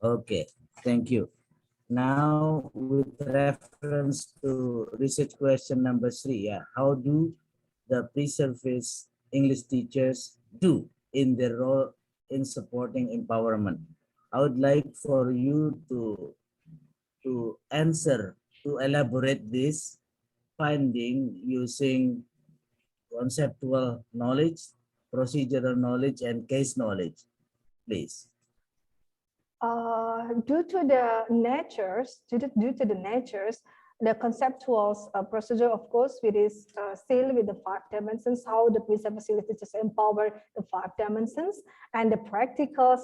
Okay, thank you. Now, with reference to research question number 3, how do the pre-service English teachers do in their role in supporting empowerment? I would like for you to answer, to elaborate this finding using conceptual knowledge, procedural knowledge, and case knowledge, please. Due to the natures, the conceptual procedure, of course, it is still with the 5 dimensions, how the pre-service teachers empower the 5 dimensions, and the practical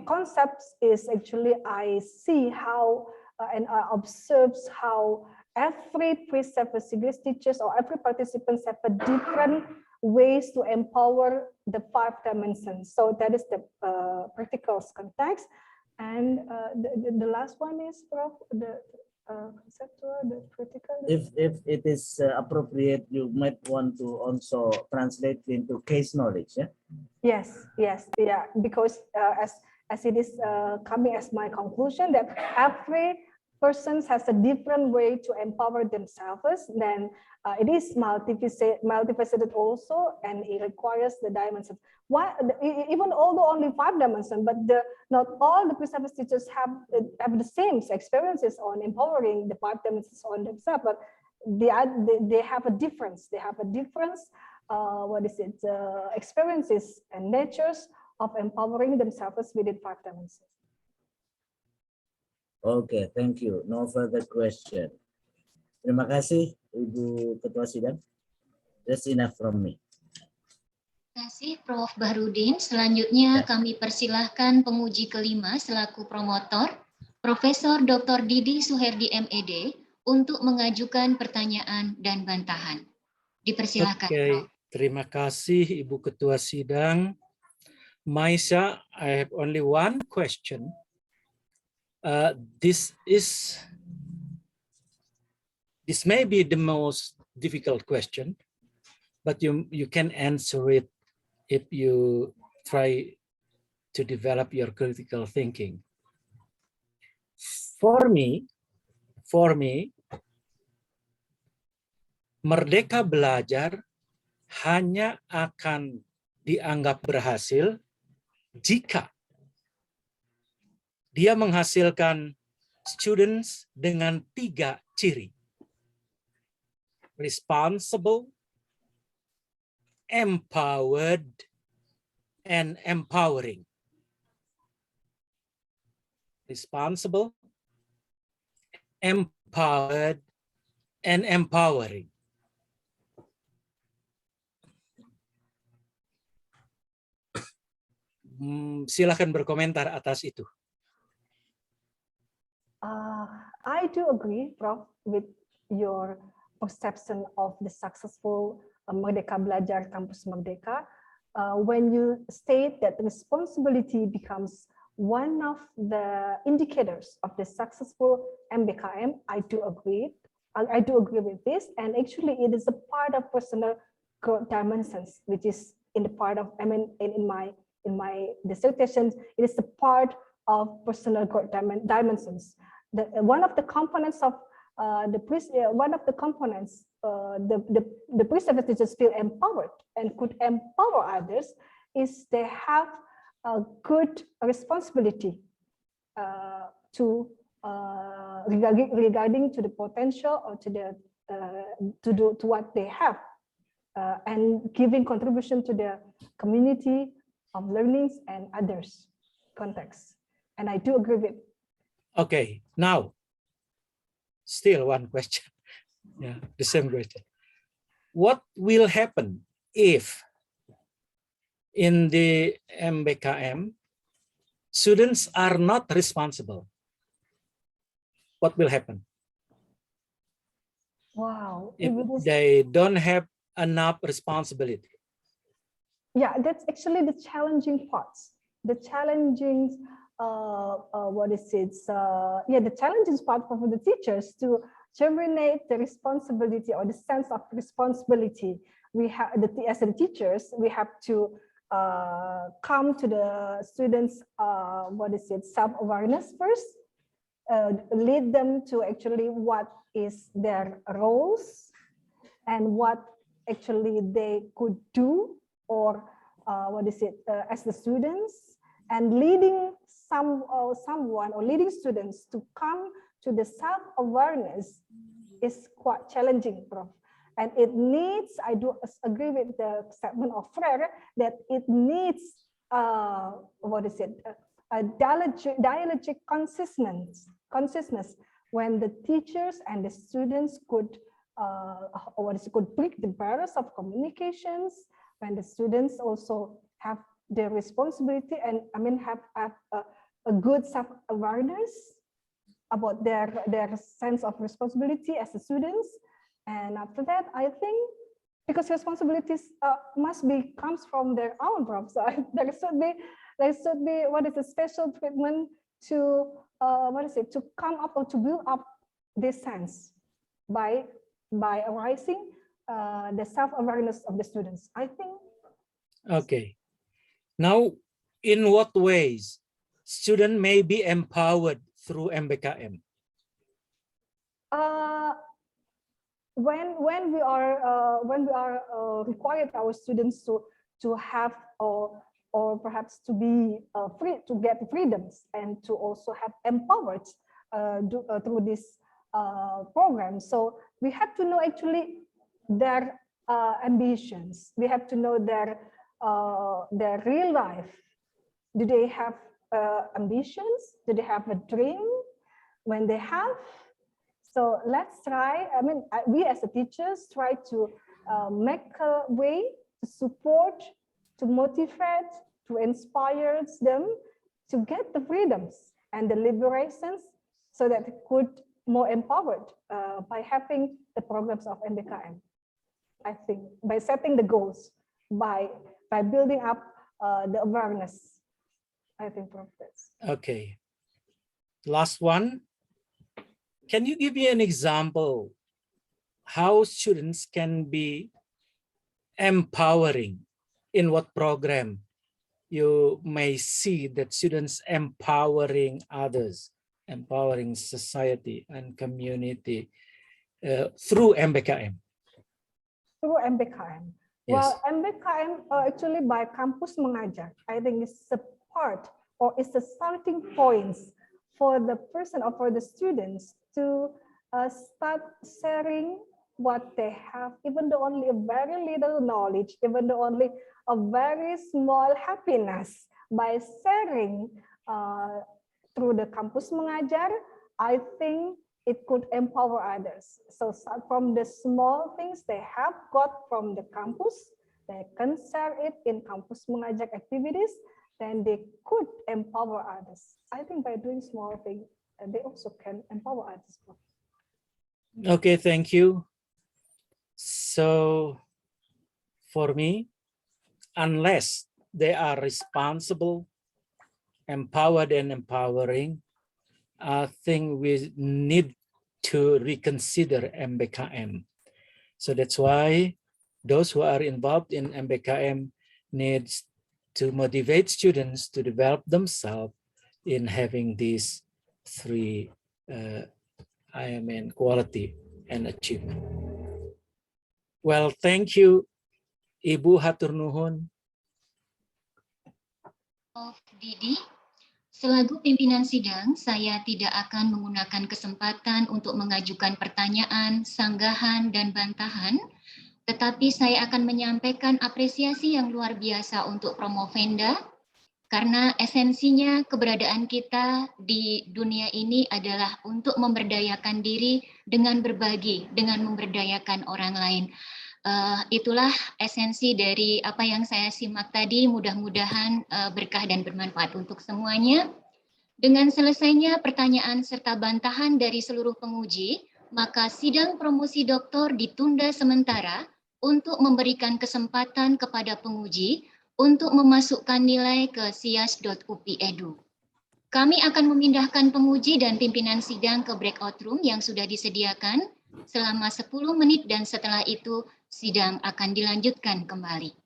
concepts is actually I see how and I observe how every pre-service English teachers or every participants have a different ways to empower the 5 dimensions. So that is the practical context. And the last one is, Prof, the conceptual, the critical. If it is appropriate, you might want to also translate into case knowledge. Yes, because as it is coming as my conclusion that every person has a different way to empower themselves, then it is multifaceted also, and it requires the dimensions. Why, even although only 5 dimensions, but not all the pre-service teachers have the same experiences on empowering the 5 dimensions on themselves, but they have a difference. They have a difference. Experiences and natures of empowering themselves within 5 dimensions. Okay, thank you. No further question. Terima kasih, Ibu Ketua Sidang. That's enough from me. Terima kasih, Prof. Bachrudin. Selanjutnya kami persilahkan penguji kelima selaku promotor, Profesor Dr. Didi Suherdi M.Ed, untuk mengajukan pertanyaan dan bantahan. Dipersilahkan. Oke, terima kasih Ibu Ketua Sidang. Maisa, I have only one question. This may be the most difficult question, but you can answer it if you try to develop your critical thinking. For me, merdeka belajar hanya akan dianggap berhasil jika dia menghasilkan students dengan 3 ciri. Responsible, empowered, and empowering. Responsible, empowered, and empowering. Silakan berkomentar atas itu. I do agree, Prof, with your perception of the successful Merdeka Belajar Kampus Merdeka. When you state that responsibility becomes one of the indicators of the successful MBKM, I do agree. I do agree with this, and actually it is a part of personal growth dimensions, which is in the part of, in my dissertation, it is a part of personal growth dimensions. One of the components of the pre-service teachers feel empowered and could empower others is they have a good responsibility regarding to the potential or to what they have, and giving contribution to the community of learnings and others contexts. And I do agree with. Okay, now still one question. Yeah, the same question. What will happen if in the MBKM, students are not responsible, what will happen? Wow. If It is- they don't have enough responsibility. Yeah, that's actually the challenging parts. The challenging, what is it? The challenging part for the teachers to terminate the responsibility or the sense of responsibility. We have, as the teachers, we have to come to the students, self-awareness first, lead them to actually what is their roles and what actually they could do, or as the students, and leading someone or leading students to come to the self-awareness is quite challenging, Prof. And it needs, I do agree with the statement of Frere, that it needs, a dialogic consciousness when the teachers and the students could break the barriers of communications, when the students also have the responsibility and have a good self-awareness about their sense of responsibility as the students. And after that, I think, because responsibilities comes from their own, Prof. So there should be a special treatment to to come up or to build up this sense by arising the self-awareness of the students, I think. Okay. Now, in what ways students may be empowered through MBKM? When we are required our students to have or perhaps to be free, to get freedoms and to also have empowered through this program. So we have to know actually their ambitions. We have to know their real life. Do they have ambitions? Do they have a dream? When they have, so let's try. We as a teachers try to make a way to support, to motivate, to inspire them to get the freedoms and the liberations, so that they could more empowered by having the programs of MBKM. I think by setting the goals, by building up the awareness. I think, Prof. Okay. Last one. Can you give me an example how students can be empowering? In what program you may see that students empowering others, empowering society and community through MBKM? Through MBKM. Yes. Well, MBKM actually by Kampus Mengajar, I think it's a part or it's a starting points for the person or for the students to start sharing what they have, even though only a very little knowledge, even though only a very small happiness. By sharing through the Kampus Mengajar, I think it could empower others. So start from the small things they have got from the campus, they can share it in Kampus Mengajar activities, then they could empower others. I think by doing small things, they also can empower others. Okay, thank you. So for me, unless they are responsible, empowered and empowering, I think we need to reconsider MBKM. So that's why those who are involved in MBKM needs to motivate students to develop themselves in having these three quality and achievement. Well, thank you, Ibu hatur nuhun. Prof. Didi, selaku pimpinan sidang, saya tidak akan menggunakan kesempatan untuk mengajukan pertanyaan, sanggahan, dan bantahan, tetapi saya akan menyampaikan apresiasi yang luar biasa untuk Promovenda, karena esensinya keberadaan kita di dunia ini adalah untuk memberdayakan diri dengan berbagi, dengan memberdayakan orang lain. Itulah esensi dari apa yang saya simak tadi. Mudah-mudahan berkah dan bermanfaat untuk semuanya. Dengan selesainya pertanyaan serta bantahan dari seluruh penguji, maka sidang promosi doktor ditunda sementara untuk memberikan kesempatan kepada penguji untuk memasukkan nilai ke sias.upi.edu. Kami akan memindahkan penguji dan pimpinan sidang ke breakout room yang sudah disediakan selama 10 menit dan setelah itu sidang akan dilanjutkan kembali.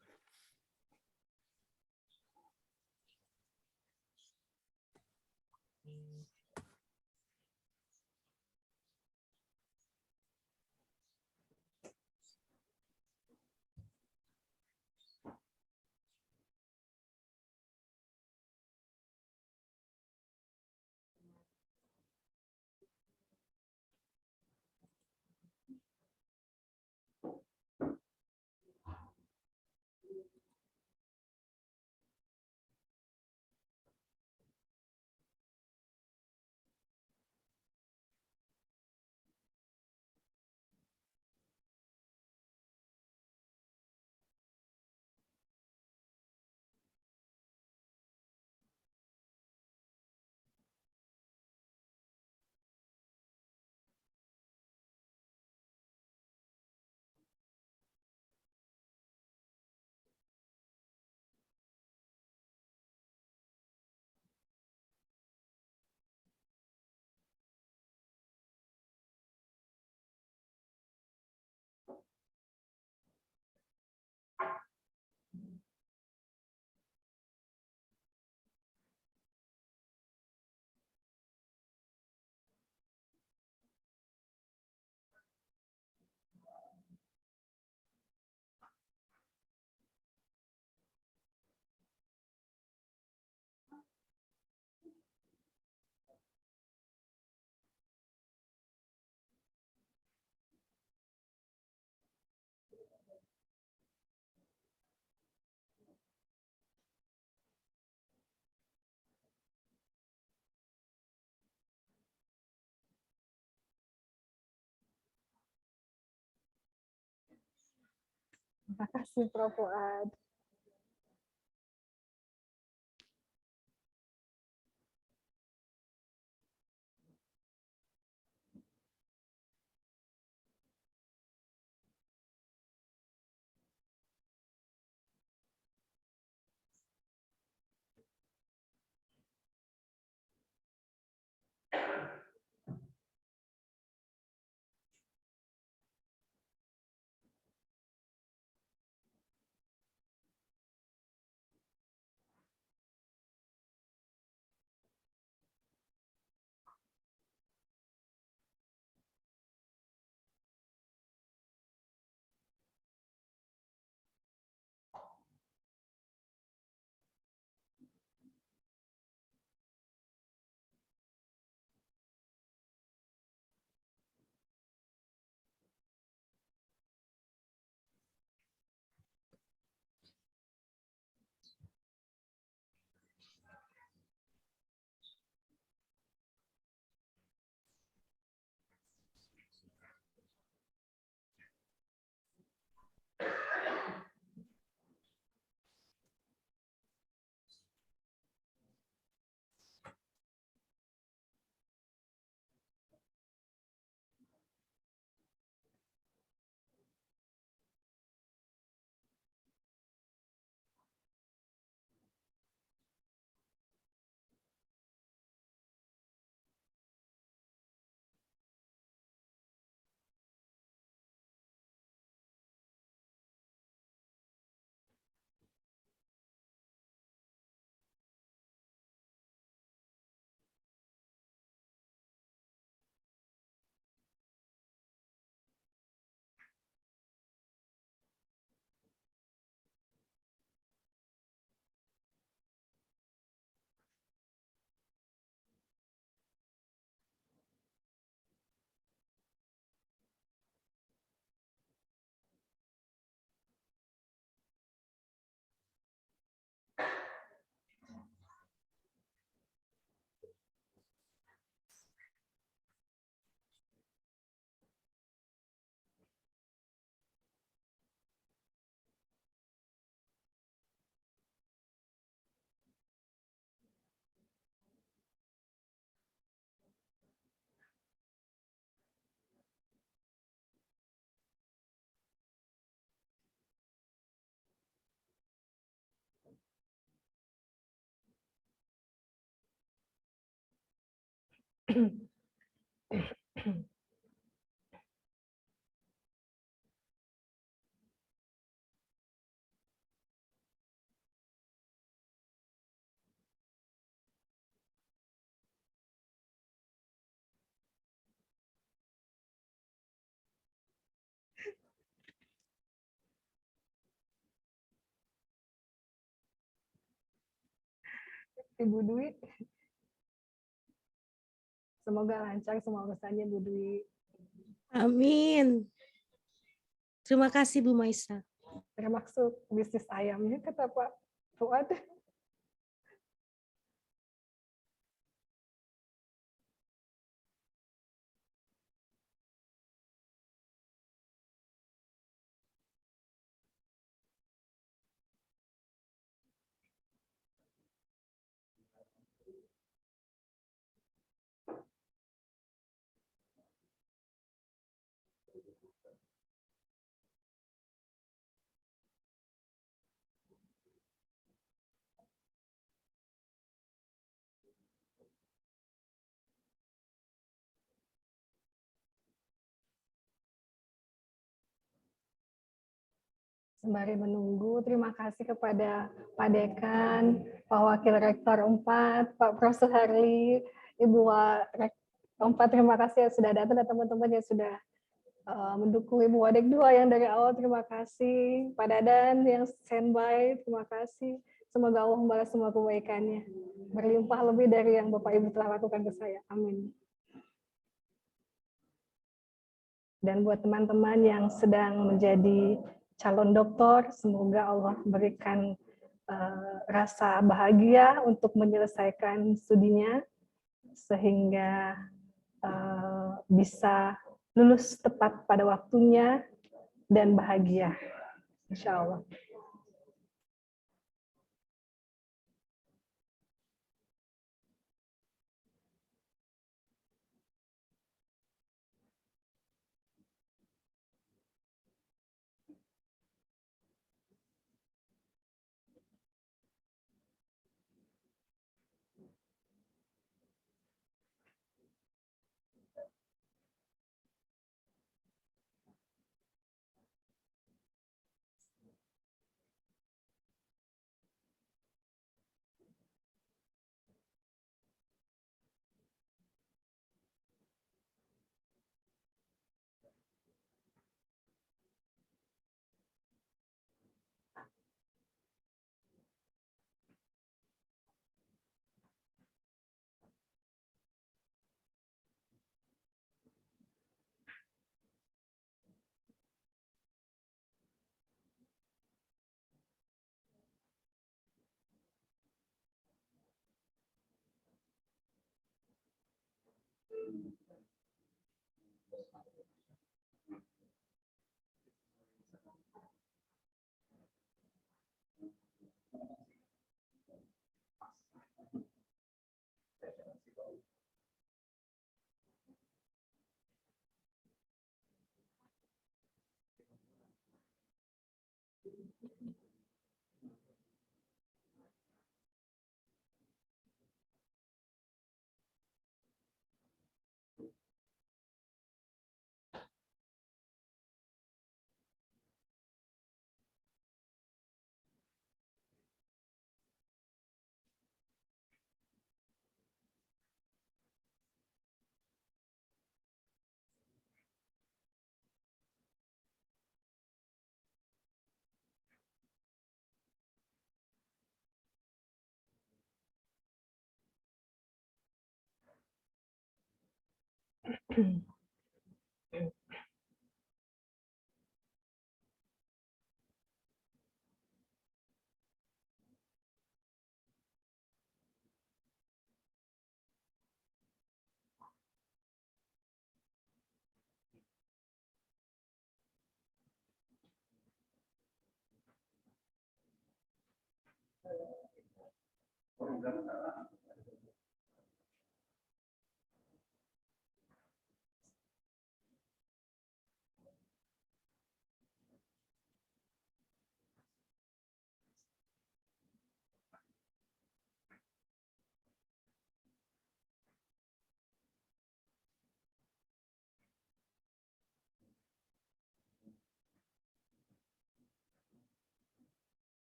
Terima kasih Prof. Fuad. Ibu Dwi. Semoga lancar semua urusannya, Bu Dwi. Amin. Terima kasih Bu Maisa. Termasuk bisnis ayamnya, kata Pak Fuad. Sembari menunggu, terima kasih kepada Pak Dekan, Pak Wakil Rektor 4, Pak Prof. Suherdi, Ibu Rektor 4, terima kasih yang sudah datang, dan teman-teman yang sudah mendukung Ibu Wadek 2 yang dari awal, terima kasih. Pak Dadan yang standby, terima kasih. Semoga Allah membalas semua kebaikannya, berlimpah lebih dari yang Bapak Ibu telah lakukan ke saya. Amin. Dan buat teman-teman yang sedang menjadi calon doktor, semoga Allah berikan rasa bahagia untuk menyelesaikan studinya, sehingga bisa lulus tepat pada waktunya dan bahagia, insya Allah.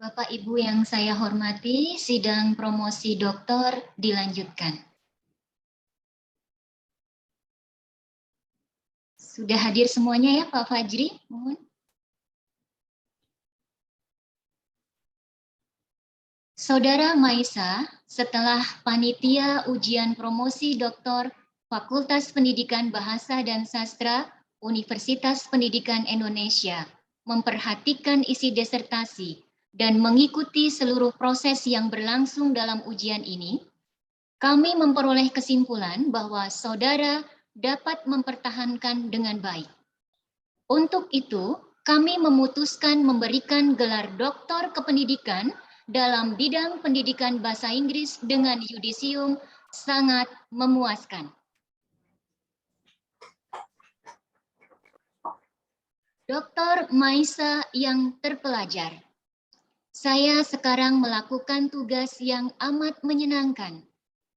Bapak Ibu yang saya hormati, sidang promosi doktor dilanjutkan. Sudah hadir semuanya ya Pak Fajri? Mohon. Saudara Maisa, setelah panitia ujian promosi doktor Fakultas Pendidikan Bahasa dan Sastra Universitas Pendidikan Indonesia memperhatikan isi disertasi dan mengikuti seluruh proses yang berlangsung dalam ujian ini, kami memperoleh kesimpulan bahwa saudara dapat mempertahankan dengan baik. Untuk itu, kami memutuskan memberikan gelar doktor kependidikan dalam bidang pendidikan bahasa Inggris dengan yudisium sangat memuaskan. Dr. Maisa yang terpelajar, saya sekarang melakukan tugas yang amat menyenangkan,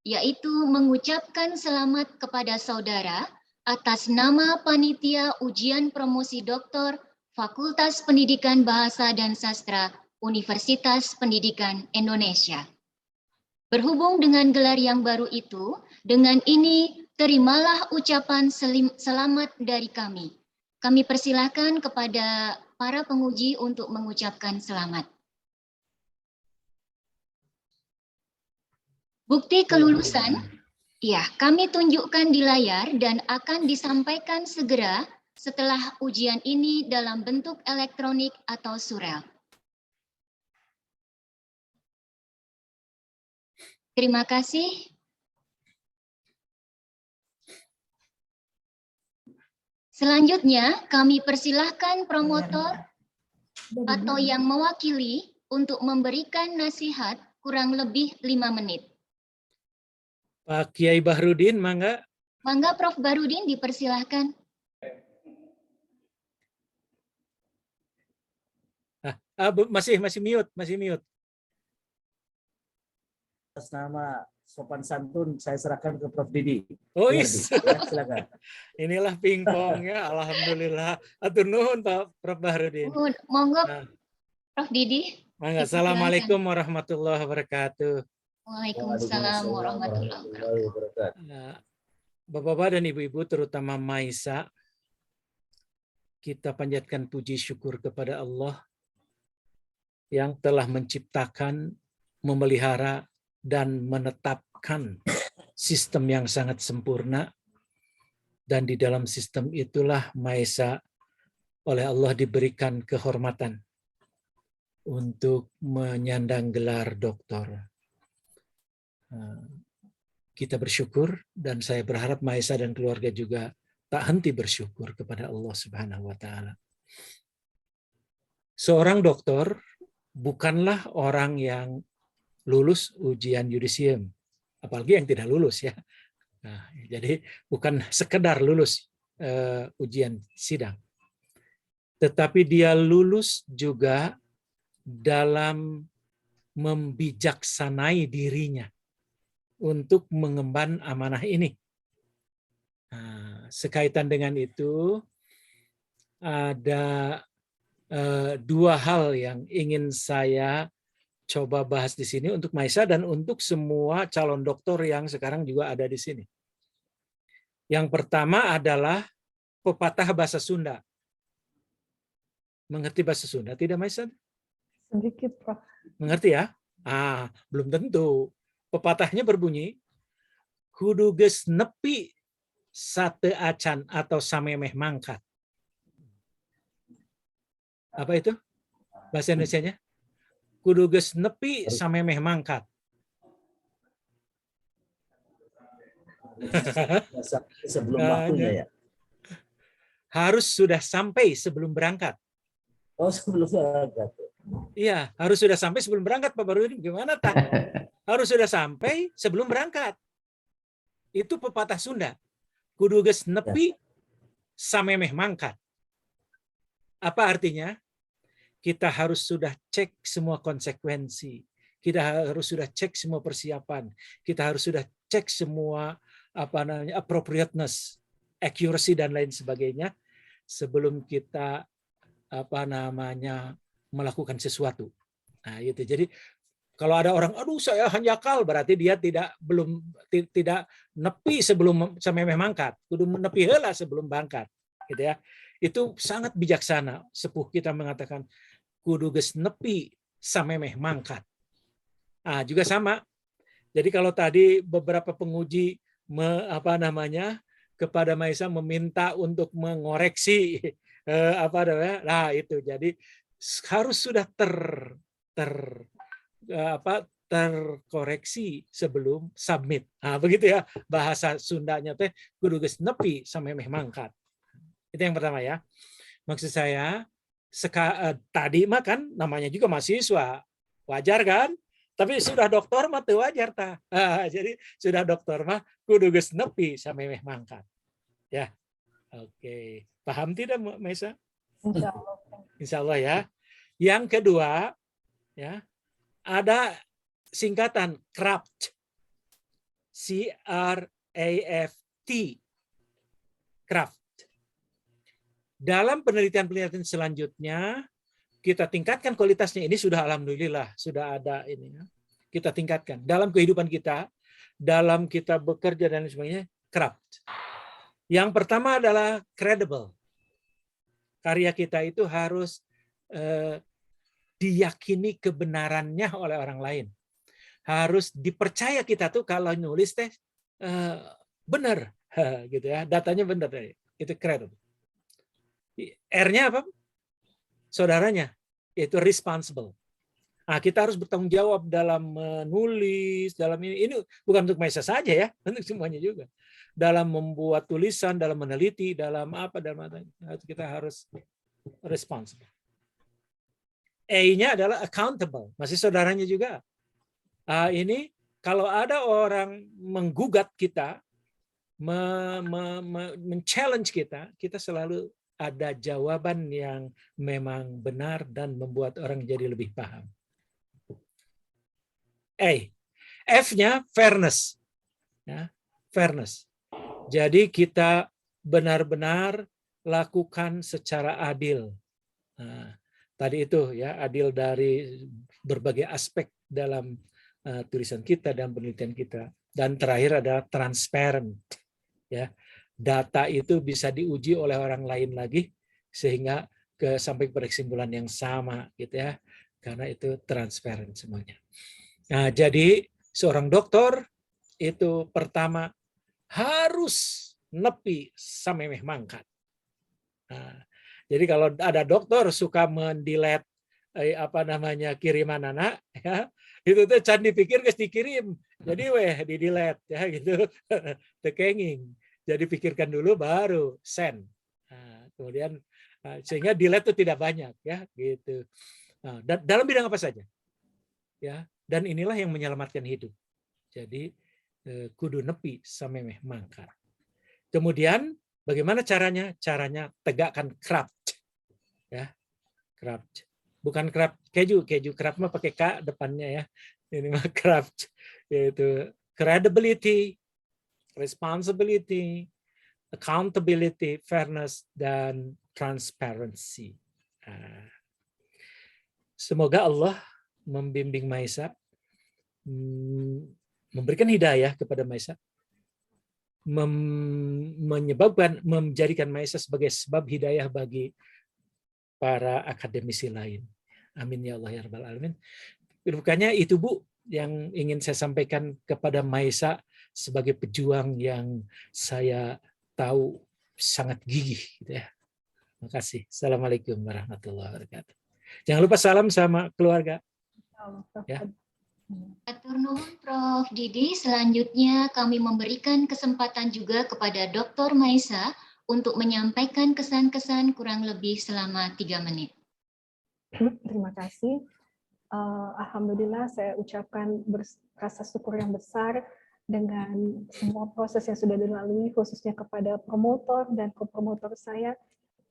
yaitu mengucapkan selamat kepada saudara atas nama Panitia Ujian Promosi Doktor Fakultas Pendidikan Bahasa dan Sastra Universitas Pendidikan Indonesia. Berhubung dengan gelar yang baru itu, dengan ini terimalah ucapan selamat dari kami. Kami persilahkan kepada para penguji untuk mengucapkan selamat. Bukti kelulusan, ya, kami tunjukkan di layar dan akan disampaikan segera setelah ujian ini dalam bentuk elektronik atau surel. Terima kasih. Selanjutnya, kami persilahkan promotor atau yang mewakili untuk memberikan nasihat kurang lebih 5 menit. Pak Kiai Bachrudin, mangga. Mangga Prof. Bachrudin dipersilahkan. Masih mute, masih mute. Atas nama sopan santun saya serahkan ke Prof. Didi. Oh, Suherdi. Ya, silakan. Inilah pingpong ya, alhamdulillah. Atur nuhun Pak Prof. Bachrudin. Monggo Prof. Didi. Mangga. Assalamualaikum warahmatullahi wabarakatuh. Waalaikumsalam warahmatullahi wabarakatuh. Bapak-bapak dan ibu-ibu, terutama Maisa, kita panjatkan puji syukur kepada Allah yang telah menciptakan, memelihara, dan menetapkan sistem yang sangat sempurna. Dan di dalam sistem itulah Maisa oleh Allah diberikan kehormatan untuk menyandang gelar doktor. Kita bersyukur dan saya berharap Maisa dan keluarga juga tak henti bersyukur kepada Allah Subhanahu wa taala. Seorang doktor bukanlah orang yang lulus ujian yudisium, apalagi yang tidak lulus ya. Nah, jadi bukan sekedar lulus ujian sidang. Tetapi dia lulus juga dalam membijaksanai dirinya untuk mengemban amanah ini. Nah, sekaitan dengan itu, ada dua hal yang ingin saya coba bahas di sini untuk Maisa dan untuk semua calon doktor yang sekarang juga ada di sini. Yang pertama adalah pepatah bahasa Sunda. Mengerti bahasa Sunda tidak, Maisa? Sedikit, Prof. Mengerti ya? Belum tentu. Pepatahnya berbunyi, kudu geus nepi sate acan atau samemeh mangkat. Apa itu? Bahasa Indonesianya? Kudu geus nepi samemeh mangkat. Sebelum waktunya ya? Harus sudah sampai sebelum berangkat. Oh, sebelum berangkat. Iya, harus sudah sampai sebelum berangkat, Pak Bachrudin. Gimana, tak? Harus sudah sampai sebelum berangkat. Itu pepatah Sunda. Kudu geus nepi samemeh mangkat. Apa artinya? Kita harus sudah cek semua konsekuensi. Kita harus sudah cek semua persiapan. Kita harus sudah cek semua appropriateness, accuracy dan lain sebagainya sebelum kita melakukan sesuatu. Nah, itu. Jadi kalau ada orang, aduh saya hanjakal, berarti dia tidak nepi sebelum samemeh mangkat, kudu nepi heula sebelum bangkat, gitu ya. Itu sangat bijaksana. Sepuh kita mengatakan kudu geus nepi samemeh mangkat. Nah, juga sama. Jadi kalau tadi beberapa penguji kepada Maisa meminta untuk mengoreksi nah itu. Jadi harus sudah terkoreksi sebelum submit. Nah, begitu ya bahasa Sundanya teh kudu geus nepi samemeh mangkat. Itu yang pertama ya. Maksud saya tadi mah kan namanya juga mahasiswa. Wajar kan? Tapi sudah doktor mah teu wajar tah. Jadi sudah doktor mah kudu geus nepi samemeh mangkat. Ya. Oke. Paham tidak Mbak Maisa? Insya Allah. Insya Allah ya. Yang kedua ya, ada singkatan craft, C-R-A-F-T, craft. Dalam penelitian selanjutnya kita tingkatkan kualitasnya. Ini sudah alhamdulillah sudah ada ini. Kita tingkatkan dalam kehidupan kita, dalam kita bekerja dan sebagainya. Craft. Yang pertama adalah credible. Karya kita itu harus diyakini kebenarannya oleh orang lain. Harus dipercaya kita tuh kalau nulis teh benar, gitu ya, datanya benar. Itu credible. R-nya apa? Saudaranya, yaitu responsible. Nah, kita harus bertanggung jawab dalam menulis, dalam ini bukan untuk Maisa saja ya, untuk semuanya juga. Dalam membuat tulisan, dalam meneliti, dalam kita harus responsible. A-nya adalah accountable, masih saudaranya juga. Ini kalau ada orang menggugat kita, men-challenge kita, kita selalu ada jawaban yang memang benar dan membuat orang jadi lebih paham. F-nya fairness. Ya, fairness. Jadi kita benar-benar lakukan secara adil. Nah, tadi itu ya, adil dari berbagai aspek dalam tulisan kita dan penelitian kita. Dan terakhir adalah transparent. Ya, data itu bisa diuji oleh orang lain lagi sehingga sampai pada kesimpulan yang sama, gitu ya. Karena itu transparent semuanya. Nah, jadi seorang dokter itu pertama harus nepi samemeh mangkat. Nah, jadi kalau ada dokter suka mendelete kiriman anak ya, itu tuh can dipikir geus dikirim. Jadi di delete ya gitu. Tekenging. Jadi pikirkan dulu baru send. Nah, kemudian sehingga delete itu tidak banyak ya gitu. Nah, dalam bidang apa saja. Ya, dan inilah yang menyelamatkan hidup. Jadi kudu nepi samemeh mangkat. Kemudian bagaimana caranya? Caranya tegakkan craft. Ya. Craft. Bukan craft keju craft mah pakai K depannya ya. Ini mah craft, yaitu credibility, responsibility, accountability, fairness, dan transparency. Nah, semoga Allah membimbing Maisa, memberikan hidayah kepada Maisa, menjadikan Maisa sebagai sebab hidayah bagi para akademisi lain. Amin ya Allah ya Rabbal Alamin. Bukannya itu Bu yang ingin saya sampaikan kepada Maisa sebagai pejuang yang saya tahu sangat gigih, gitu ya. Terima kasih. Assalamualaikum warahmatullahi wabarakatuh. Jangan lupa salam sama keluarga. Ya. Atur nuhun Prof. Didi. Selanjutnya kami memberikan kesempatan juga kepada Dr. Maisa untuk menyampaikan kesan-kesan kurang lebih selama 3 menit. Terima kasih. Alhamdulillah saya ucapkan rasa syukur yang besar dengan semua proses yang sudah dilalui, khususnya kepada promotor dan kopromotor saya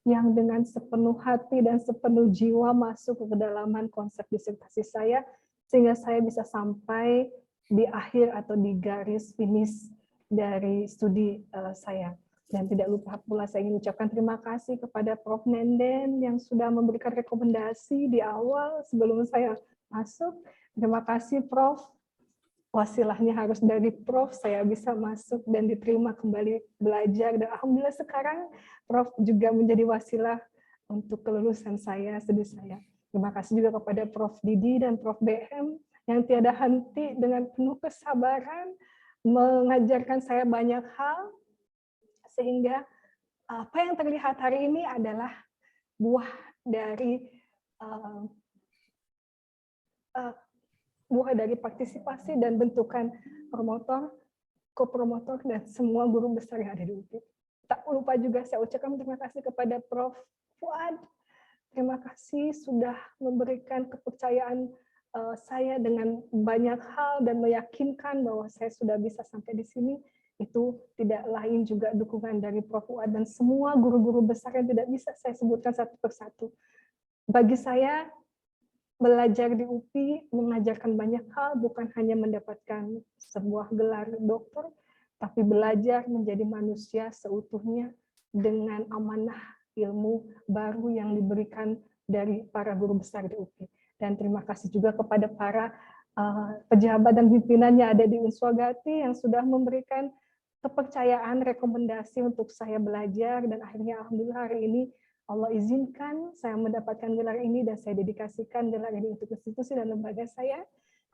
yang dengan sepenuh hati dan sepenuh jiwa masuk ke kedalaman konsep disertasi saya, sehingga saya bisa sampai di akhir atau di garis finish dari studi saya. Dan tidak lupa pula saya ingin ucapkan terima kasih kepada Prof. Nenden yang sudah memberikan rekomendasi di awal sebelum saya masuk. Terima kasih Prof. Wasilahnya harus dari Prof, saya bisa masuk dan diterima kembali belajar. Dan alhamdulillah sekarang Prof juga menjadi wasilah untuk kelulusan saya, studi saya. Terima kasih juga kepada Prof Didi dan Prof BM yang tiada henti dengan penuh kesabaran mengajarkan saya banyak hal, sehingga apa yang terlihat hari ini adalah buah dari partisipasi dan bentukan promotor, kopromotor, dan semua guru besar yang ada di UPI. Tak lupa juga saya ucapkan terima kasih kepada Prof. Fuad. Terima kasih sudah memberikan kepercayaan saya dengan banyak hal dan meyakinkan bahwa saya sudah bisa sampai di sini. Itu tidak lain juga dukungan dari Prof. Fuad dan semua guru-guru besar yang tidak bisa saya sebutkan satu persatu. Bagi saya, belajar di UPI mengajarkan banyak hal, bukan hanya mendapatkan sebuah gelar doktor, tapi belajar menjadi manusia seutuhnya dengan amanah ilmu baru yang diberikan dari para guru besar di UPI. Dan terima kasih juga kepada para pejabat dan pimpinannya ada di Unswagati yang sudah memberikan kepercayaan, rekomendasi untuk saya belajar, dan akhirnya alhamdulillah hari ini Allah izinkan saya mendapatkan gelar ini dan saya dedikasikan gelar ini untuk institusi dan lembaga saya.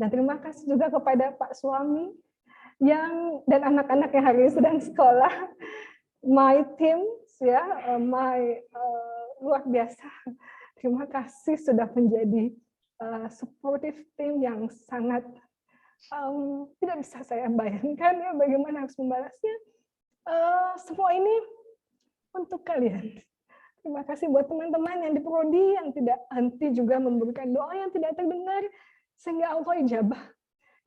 Dan terima kasih juga kepada Pak Suami dan anak-anak yang hari ini sedang sekolah, my team, luar biasa. Terima kasih sudah menjadi supportive team yang sangat tidak bisa saya bayangkan ya bagaimana harus membalasnya. Semua ini untuk kalian. Terima kasih buat teman-teman yang di Prodi yang tidak henti juga memberikan doa yang tidak terdengar sehingga Allah ijabah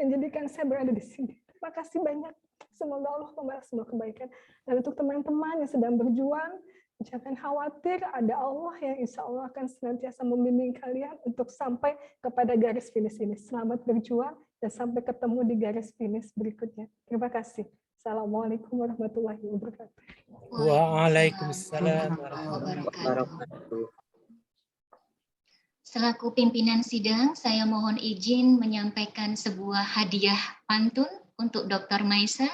dan jadikan saya berada di sini. Terima kasih banyak. Semoga Allah membalas semua kebaikan. Dan untuk teman-teman yang sedang berjuang, jangan khawatir, ada Allah yang insya Allah akan senantiasa membimbing kalian untuk sampai kepada garis finish ini. Selamat berjuang dan sampai ketemu di garis finish berikutnya. Terima kasih. Assalamualaikum warahmatullahi wabarakatuh. Waalaikumsalam warahmatullahi wabarakatuh. Selaku pimpinan sidang, saya mohon izin menyampaikan sebuah hadiah pantun untuk Dr. Maisa.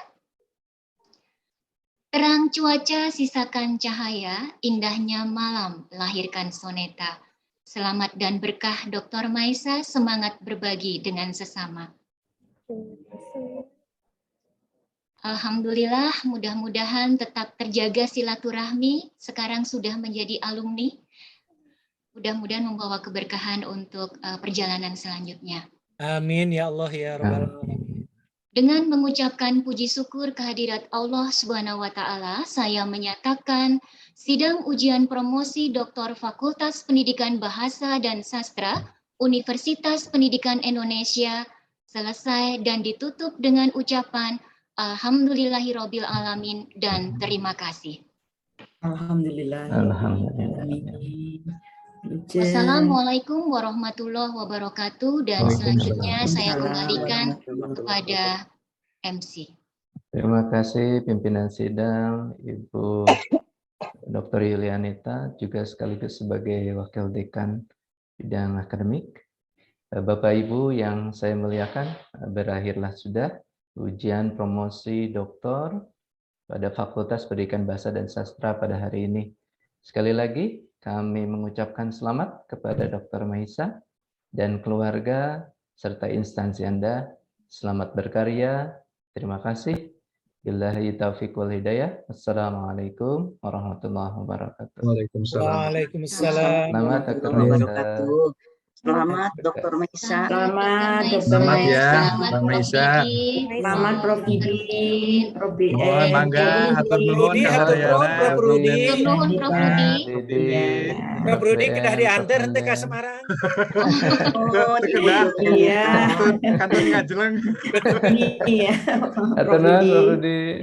Terang cuaca sisakan cahaya, indahnya malam lahirkan soneta. Selamat dan berkah Dr. Maisa, semangat berbagi dengan sesama. Alhamdulillah, mudah-mudahan tetap terjaga silaturahmi. Sekarang sudah menjadi alumni. Mudah-mudahan membawa keberkahan untuk perjalanan selanjutnya. Amin ya Allah ya Rabbal Alamin. Dengan mengucapkan puji syukur kehadirat Allah Subhanahu wa Ta'ala, saya menyatakan sidang ujian promosi Doktor Fakultas Pendidikan Bahasa dan Sastra Universitas Pendidikan Indonesia selesai dan ditutup dengan ucapan Alhamdulillahirabbil alamin dan terima kasih. Alhamdulillah. Wassalamualaikum warahmatullahi wabarakatuh dan selanjutnya saya kembalikan kepada MC. Terima kasih pimpinan sidang Ibu Dr. Yulianeta juga sekaligus sebagai Wakil Dekan bidang akademik. Bapak Ibu yang saya muliakan, berakhirlah sudah ujian promosi doktor pada Fakultas Pendidikan Bahasa dan Sastra pada hari ini. Sekali lagi kami mengucapkan selamat kepada Dr. Maisa dan keluarga serta instansi Anda. Selamat berkarya. Terima kasih. Billahi taufiq wal hidayah. Assalamualaikum warahmatullahi wabarakatuh. Waalaikumsalam. Selamat Dr. Maisa. Selamat Dr. Maisa. Selamat Dr. Selamat Maisa. ya, Dr. Maisa. Selamat Prof Didi, Prof BM. Mohon mangga, hatur nuhun Rudi, Kak hatur nuhun, Sadayana. Prof Rudi. Nuhun Prof Rudi. Prof Rudi kita diantar henteu ka Semarang. Terkenal. Iya. Kantor ngajeleng. Iya. Hatur nuhun Prof Rudi.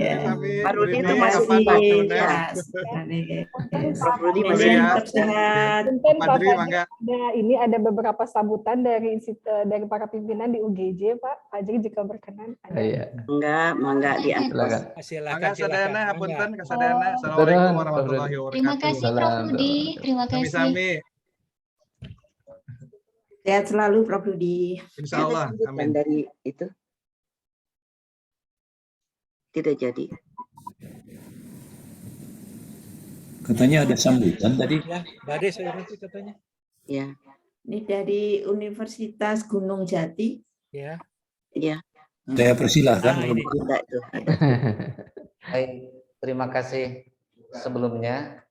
Pak Rudi itu masih Prof Rudi masih tetap sehat. Ini ada beberapa sambutan dari para pimpinan di UGJ, Pak. Pak Jiri jika berkenan. Iya. Mangga diantar. Silakan. Sadayana, hapunten Kak Sadayana. Assalamualaikum warahmatullahi wabarakatuh. Terima kasih Prof Rudi. Terima kasih. Sami-sami. Sehat selalu Prof. Rudi. Insya Allah, Ada sambutan amin. dari itu? Tidak jadi. Katanya ada sambutan tadi. Ya, Bade saya nanti katanya. Ya. Ini dari Universitas Gunung Jati. Ya. Ya. Saya persilahkan. Nah, ini. Tidak itu. Baik, terima kasih sebelumnya.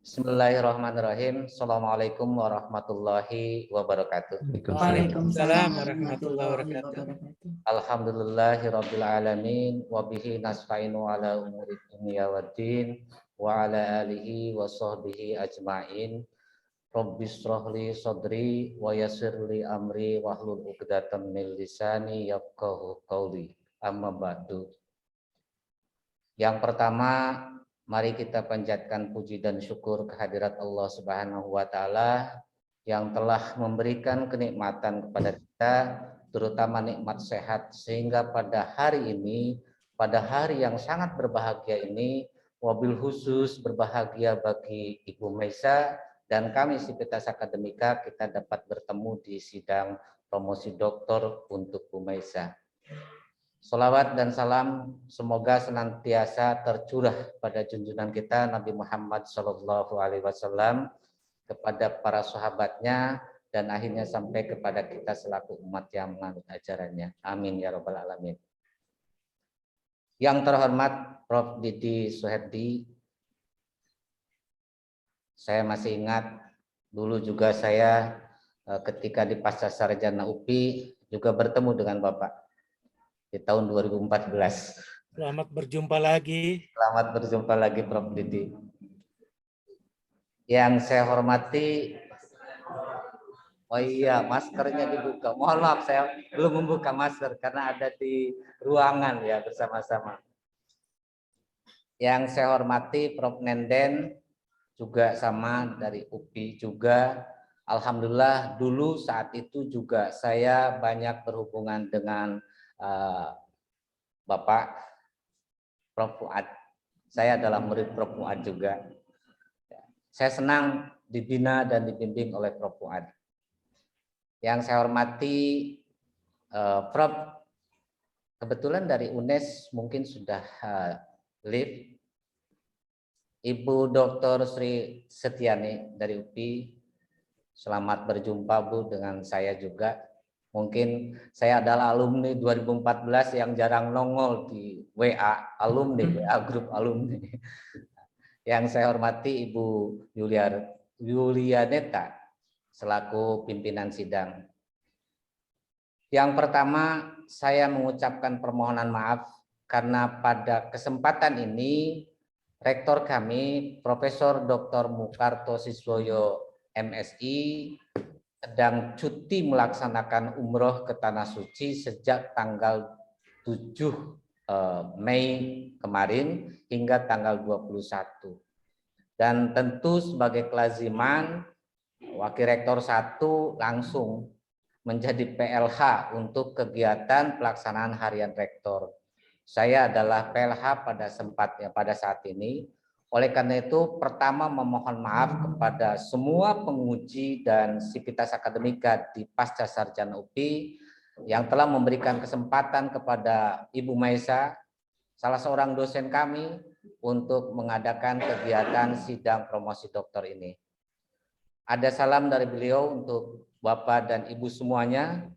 Bismillahirrahmanirrahim. Assalamualaikum warahmatullahi wabarakatuh. Waalaikumsalam warahmatullahi wabarakatuh. Alhamdulillahirabbil alamin wa bihi nasta'inu ala umuri dunya waddin wa ala alihi wa sahbihi ajmain. Rabbis shrahli sadri wa yassirli amri wahlul 'uqdatam min lisani yafqahu qawli. Amma ba'du. Yang pertama, mari kita panjatkan puji dan syukur kehadirat Allah Subhanahu wa taala yang telah memberikan kenikmatan kepada kita, terutama nikmat sehat, sehingga pada hari ini, pada hari yang sangat berbahagia ini, wabil khusus berbahagia bagi Ibu Maisa dan kami Sivitas Akademika, kita dapat bertemu di sidang promosi doktor untuk Bu Maisa. Salawat dan salam semoga senantiasa tercurah pada junjungan kita Nabi Muhammad SAW, kepada para sahabatnya, dan akhirnya sampai kepada kita selaku umat yang menganut ajarannya. Amin ya rabbal alamin. Yang terhormat Prof. Didi Suherdi, saya masih ingat dulu juga saya ketika di Pasca Sarjana UPI juga bertemu dengan Bapak di tahun 2014. Selamat berjumpa lagi. Selamat berjumpa lagi Prof. Didi. Yang saya hormati, oh iya, maskernya dibuka. Mohon maaf, saya belum membuka masker karena ada di ruangan ya bersama-sama. Yang saya hormati Prof. Nenden, juga sama dari UPI juga. Alhamdulillah dulu saat itu juga saya banyak berhubungan dengan Bapak Prof. Fuad. Saya adalah murid Prof. Fuad juga. Saya senang dibina dan dibimbing oleh Prof. Fuad. Yang saya hormati Prof. Kebetulan dari UNES mungkin sudah live. Ibu Dr. Sri Setyarini dari UPI. Selamat berjumpa Bu dengan saya juga. Mungkin saya adalah alumni 2014 yang jarang nongol di WA, WA grup alumni. Yang saya hormati Ibu Yulianeta selaku pimpinan sidang. Yang pertama, saya mengucapkan permohonan maaf karena pada kesempatan ini Rektor kami, Profesor Dr. Mukarto Siswoyo MSI, sedang cuti melaksanakan umroh ke Tanah Suci sejak tanggal 7 Mei kemarin hingga tanggal 21. Dan tentu sebagai kelaziman, Wakil Rektor 1 langsung menjadi PLH untuk kegiatan pelaksanaan harian Rektor. Saya adalah PLH pada saat ini. Oleh karena itu, pertama memohon maaf kepada semua penguji dan sivitas akademika di Pasca Sarjana UPI yang telah memberikan kesempatan kepada Ibu Maisa, salah seorang dosen kami, untuk mengadakan kegiatan sidang promosi doktor ini. Ada salam dari beliau untuk Bapak dan Ibu semuanya.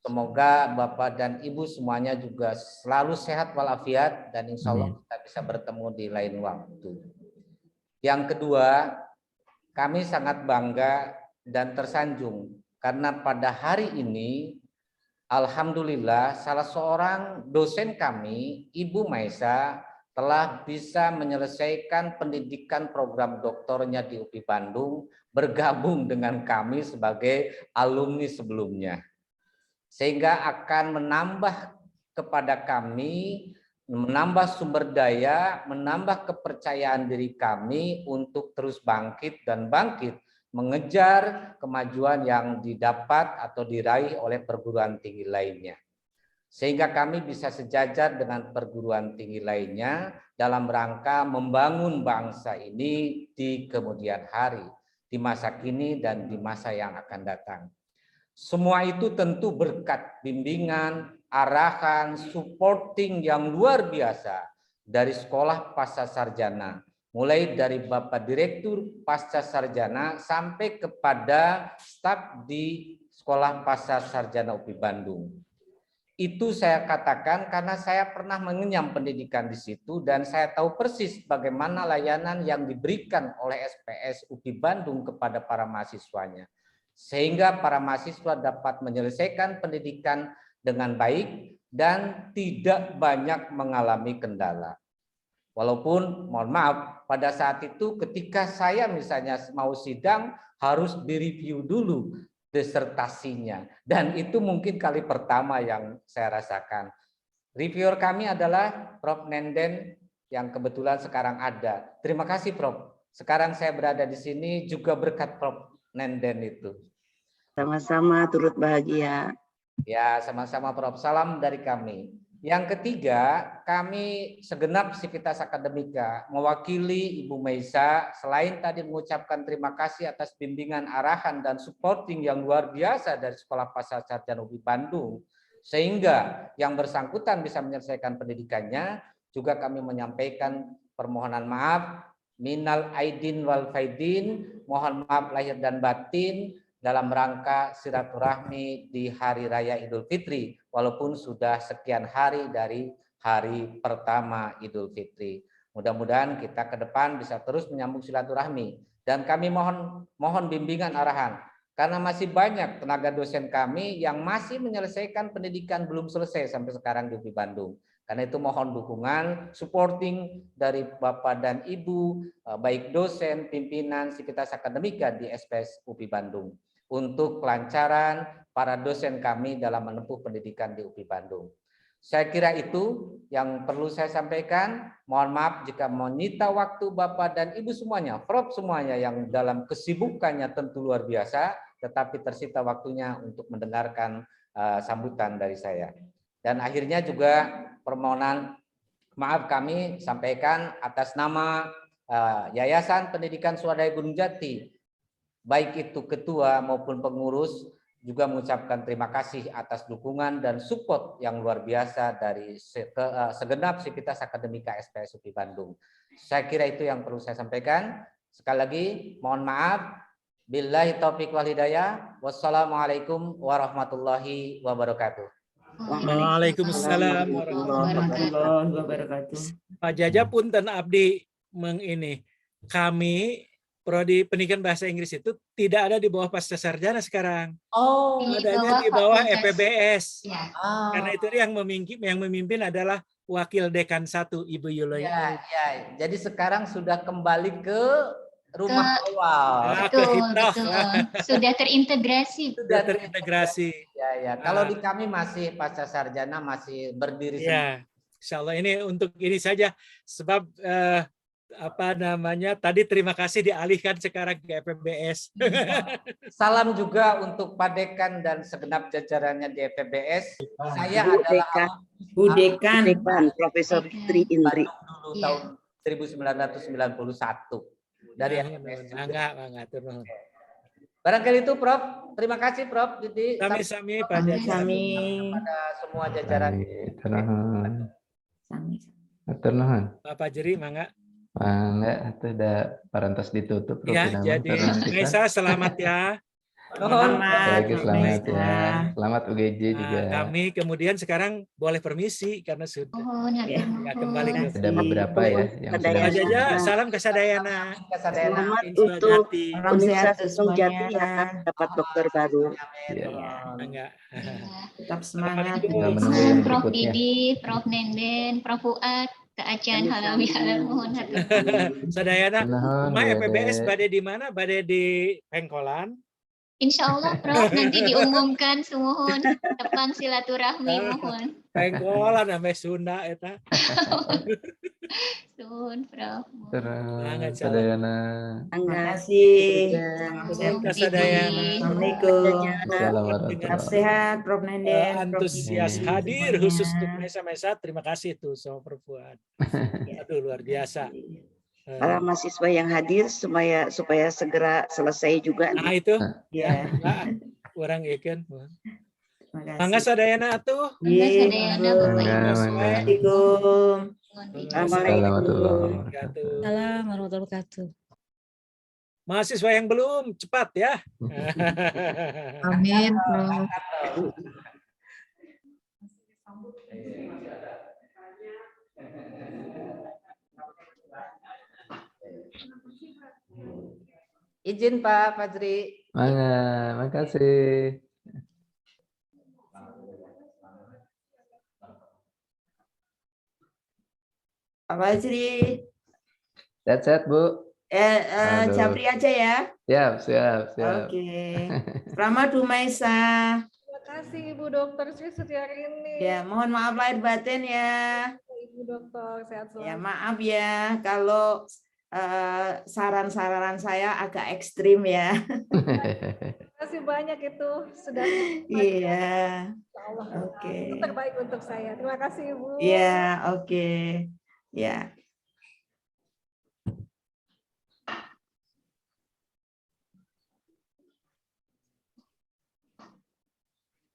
Semoga Bapak dan Ibu semuanya juga selalu sehat walafiat dan insya Allah kita bisa bertemu di lain waktu. Yang kedua, kami sangat bangga dan tersanjung karena pada hari ini alhamdulillah salah seorang dosen kami, Ibu Maisa, telah bisa menyelesaikan pendidikan program doktornya di UPI Bandung, bergabung dengan kami sebagai alumni sebelumnya. Sehingga akan menambah kepada kami, menambah sumber daya, menambah kepercayaan diri kami untuk terus bangkit dan bangkit mengejar kemajuan yang didapat atau diraih oleh perguruan tinggi lainnya. Sehingga kami bisa sejajar dengan perguruan tinggi lainnya dalam rangka membangun bangsa ini di kemudian hari, di masa kini dan di masa yang akan datang. Semua itu tentu berkat bimbingan, arahan, supporting yang luar biasa dari sekolah pasca sarjana, mulai dari Bapak Direktur pasca sarjana sampai kepada staf di sekolah pasca sarjana UPI Bandung. Itu saya katakan karena saya pernah mengenyam pendidikan di situ dan saya tahu persis bagaimana layanan yang diberikan oleh SPS UPI Bandung kepada para mahasiswanya. Sehingga para mahasiswa dapat menyelesaikan pendidikan dengan baik dan tidak banyak mengalami kendala. Walaupun mohon maaf pada saat itu ketika saya misalnya mau sidang harus direview dulu disertasinya, dan itu mungkin kali pertama yang saya rasakan. Reviewer kami adalah Prof. Nenden yang kebetulan sekarang ada. Terima kasih Prof. Sekarang saya berada di sini juga berkat Prof. Nenden itu. Sama-sama, turut bahagia. Ya, sama-sama Prof. Salam dari kami. Yang ketiga, kami segenap sivitas akademika mewakili Ibu Meisa, selain tadi mengucapkan terima kasih atas bimbingan, arahan, dan supporting yang luar biasa dari Sekolah Pasca Sarjana UPI Bandung, sehingga yang bersangkutan bisa menyelesaikan pendidikannya, juga kami menyampaikan permohonan maaf, minal aidin wal faidin, mohon maaf lahir dan batin, dalam rangka silaturahmi di Hari Raya Idul Fitri, walaupun sudah sekian hari dari hari pertama Idul Fitri. Mudah-mudahan kita ke depan bisa terus menyambung silaturahmi. Dan kami mohon bimbingan arahan, karena masih banyak tenaga dosen kami yang masih menyelesaikan pendidikan belum selesai sampai sekarang di UPI Bandung. Karena itu mohon dukungan, supporting dari Bapak dan Ibu, baik dosen, pimpinan, sivitas akademika di SPS UPI Bandung, untuk kelancaran para dosen kami dalam menempuh pendidikan di UPI Bandung. Saya kira itu yang perlu saya sampaikan. Mohon maaf jika menyita waktu Bapak dan Ibu semuanya, Prof semuanya yang dalam kesibukannya tentu luar biasa, tetapi tersita waktunya untuk mendengarkan sambutan dari saya. Dan akhirnya juga permohonan maaf kami sampaikan atas nama Yayasan Pendidikan Swadaya Gunung Jati, baik itu ketua maupun pengurus, juga mengucapkan terima kasih atas dukungan dan support yang luar biasa dari segenap sivitas akademika SPS UPI Bandung. Saya kira itu yang perlu saya sampaikan. Sekali lagi mohon maaf. Billahi taufiq wal hidayah. Wassalamualaikum warahmatullahi wabarakatuh. Waalaikumsalam warahmatullahi wabarakatuh. Pak Jaja punten abdi mengini, kami Prodi Pendidikan Bahasa Inggris itu tidak ada di bawah pasca sarjana sekarang. Oh, adanya di bawah EPBS. Ya. Karena itu yang memimpin adalah Wakil Dekan 1 Ibu Yulianeta. Ya. Jadi sekarang sudah kembali ke rumah awal. Betul. Sudah terintegrasi. Ya. Kalau di kami masih pasca sarjana masih berdiri sendiri. Insya Allah ini untuk ini saja, sebab tadi terima kasih dialihkan sekarang ke EPBS. Salam juga untuk Pak Dekan dan segenap jajarannya di EPBS. Saya adalah Bu Dekan Profesor Tri Indri dulu tahun 1991 dari EPBS. Barangkali itu Prof. Terima kasih Prof. Didi. Sami-sami pada semua jajaran. Bapak Jeri, mangga. Enggak, itu udah parantos ditutup. Ya, jadi Meisa selamat ya. Selamat ya. Selamat UGJ juga. Kami kemudian sekarang boleh permisi karena sudah kembali ke ada beberapa ya yang sudah. Salam kesadayana. Selamat untuk Universitas Jati yang dapat dokter baru. Tetap semangat. Prof Didi, Prof Nenden, Prof Fuad. Keacian halami mohon hati. Sadayana, rumah EPBS badai di mana? Badai di Pengkolan. Insya Allah Prof nanti diumumkan semohon tepang silaturahmi mohon. Pengkolan sampai Sunda eta. Suhun Prof. Sadayana. Terima kasih. Assalamualaikum. Tetap sehat Prof Nenden. Antusias hadir khusus untuk Mesa. Terima kasih tuh sama perempuan. Aduh luar biasa. Para mahasiswa yang hadir supaya segera selesai juga. Nah itu. Ya. orang ikan. Terima kasih. Mangga sadayana atuh. Mangga Iya, sadayana Bapak Ibu. Assalamualaikum. Assalamualaikum. Salam warahmatullahi wabarakatuh. Mahasiswa yang belum cepat ya. Amin, Prof. Izin Pak Fajri. Mangga, makasih. Pak Bacri. Sehat-sehat, Bu. Aduh. Japri aja ya. Siap. Oke. Selamat Dumaisa. Terima kasih Ibu Dokter Setyarini. Ya, mohon maaf lahir batin ya. Ibu Dokter, sehat selalu. Ya, maaf ya kalau saran-saran saya agak ekstrim ya. Terima kasih banyak itu sudah. Iya. Allah. Oke. Itu terbaik untuk saya. Terima kasih Ibu. Iya, oke. Ya.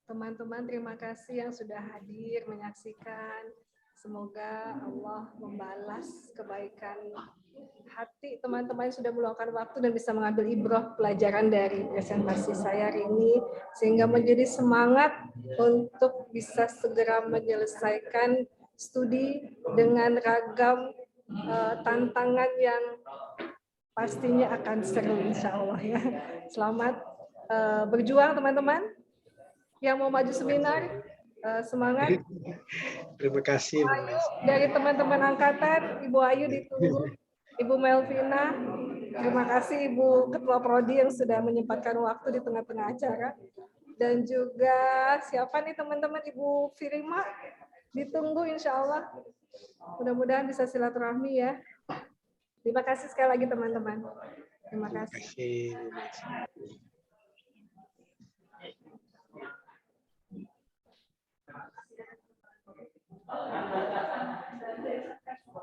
Teman-teman, terima kasih yang sudah hadir menyaksikan. Semoga Allah membalas kebaikan hati teman-teman yang sudah meluangkan waktu dan bisa mengambil ibrah pelajaran dari presentasi saya hari ini, sehingga menjadi semangat untuk bisa segera menyelesaikan studi dengan ragam tantangan yang pastinya akan seru insya Allah ya. Selamat berjuang teman-teman yang mau maju seminar. Semangat. Terima kasih. Ayu dari teman-teman angkatan, Ibu Ayu ditunggu, Ibu Melvina, terima kasih Ibu Ketua Prodi yang sudah menyempatkan waktu di tengah-tengah acara, dan juga siapa nih teman-teman, Ibu Firima, ditunggu insya Allah, mudah-mudahan bisa silaturahmi ya. Terima kasih sekali lagi teman-teman. Terima kasih.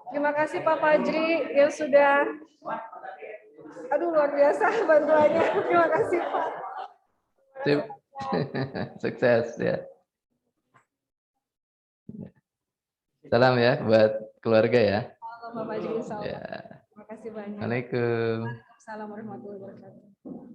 Terima kasih Pak Fajri yang sudah, aduh luar biasa bantuannya. Terima kasih Pak. Sip. Sukses ya. Salam ya buat keluarga ya. Halo Pak Fajri, salam. Ya. Terima kasih banyak. Assalamualaikum. Waalaikumsalam warahmatullahi wabarakatuh.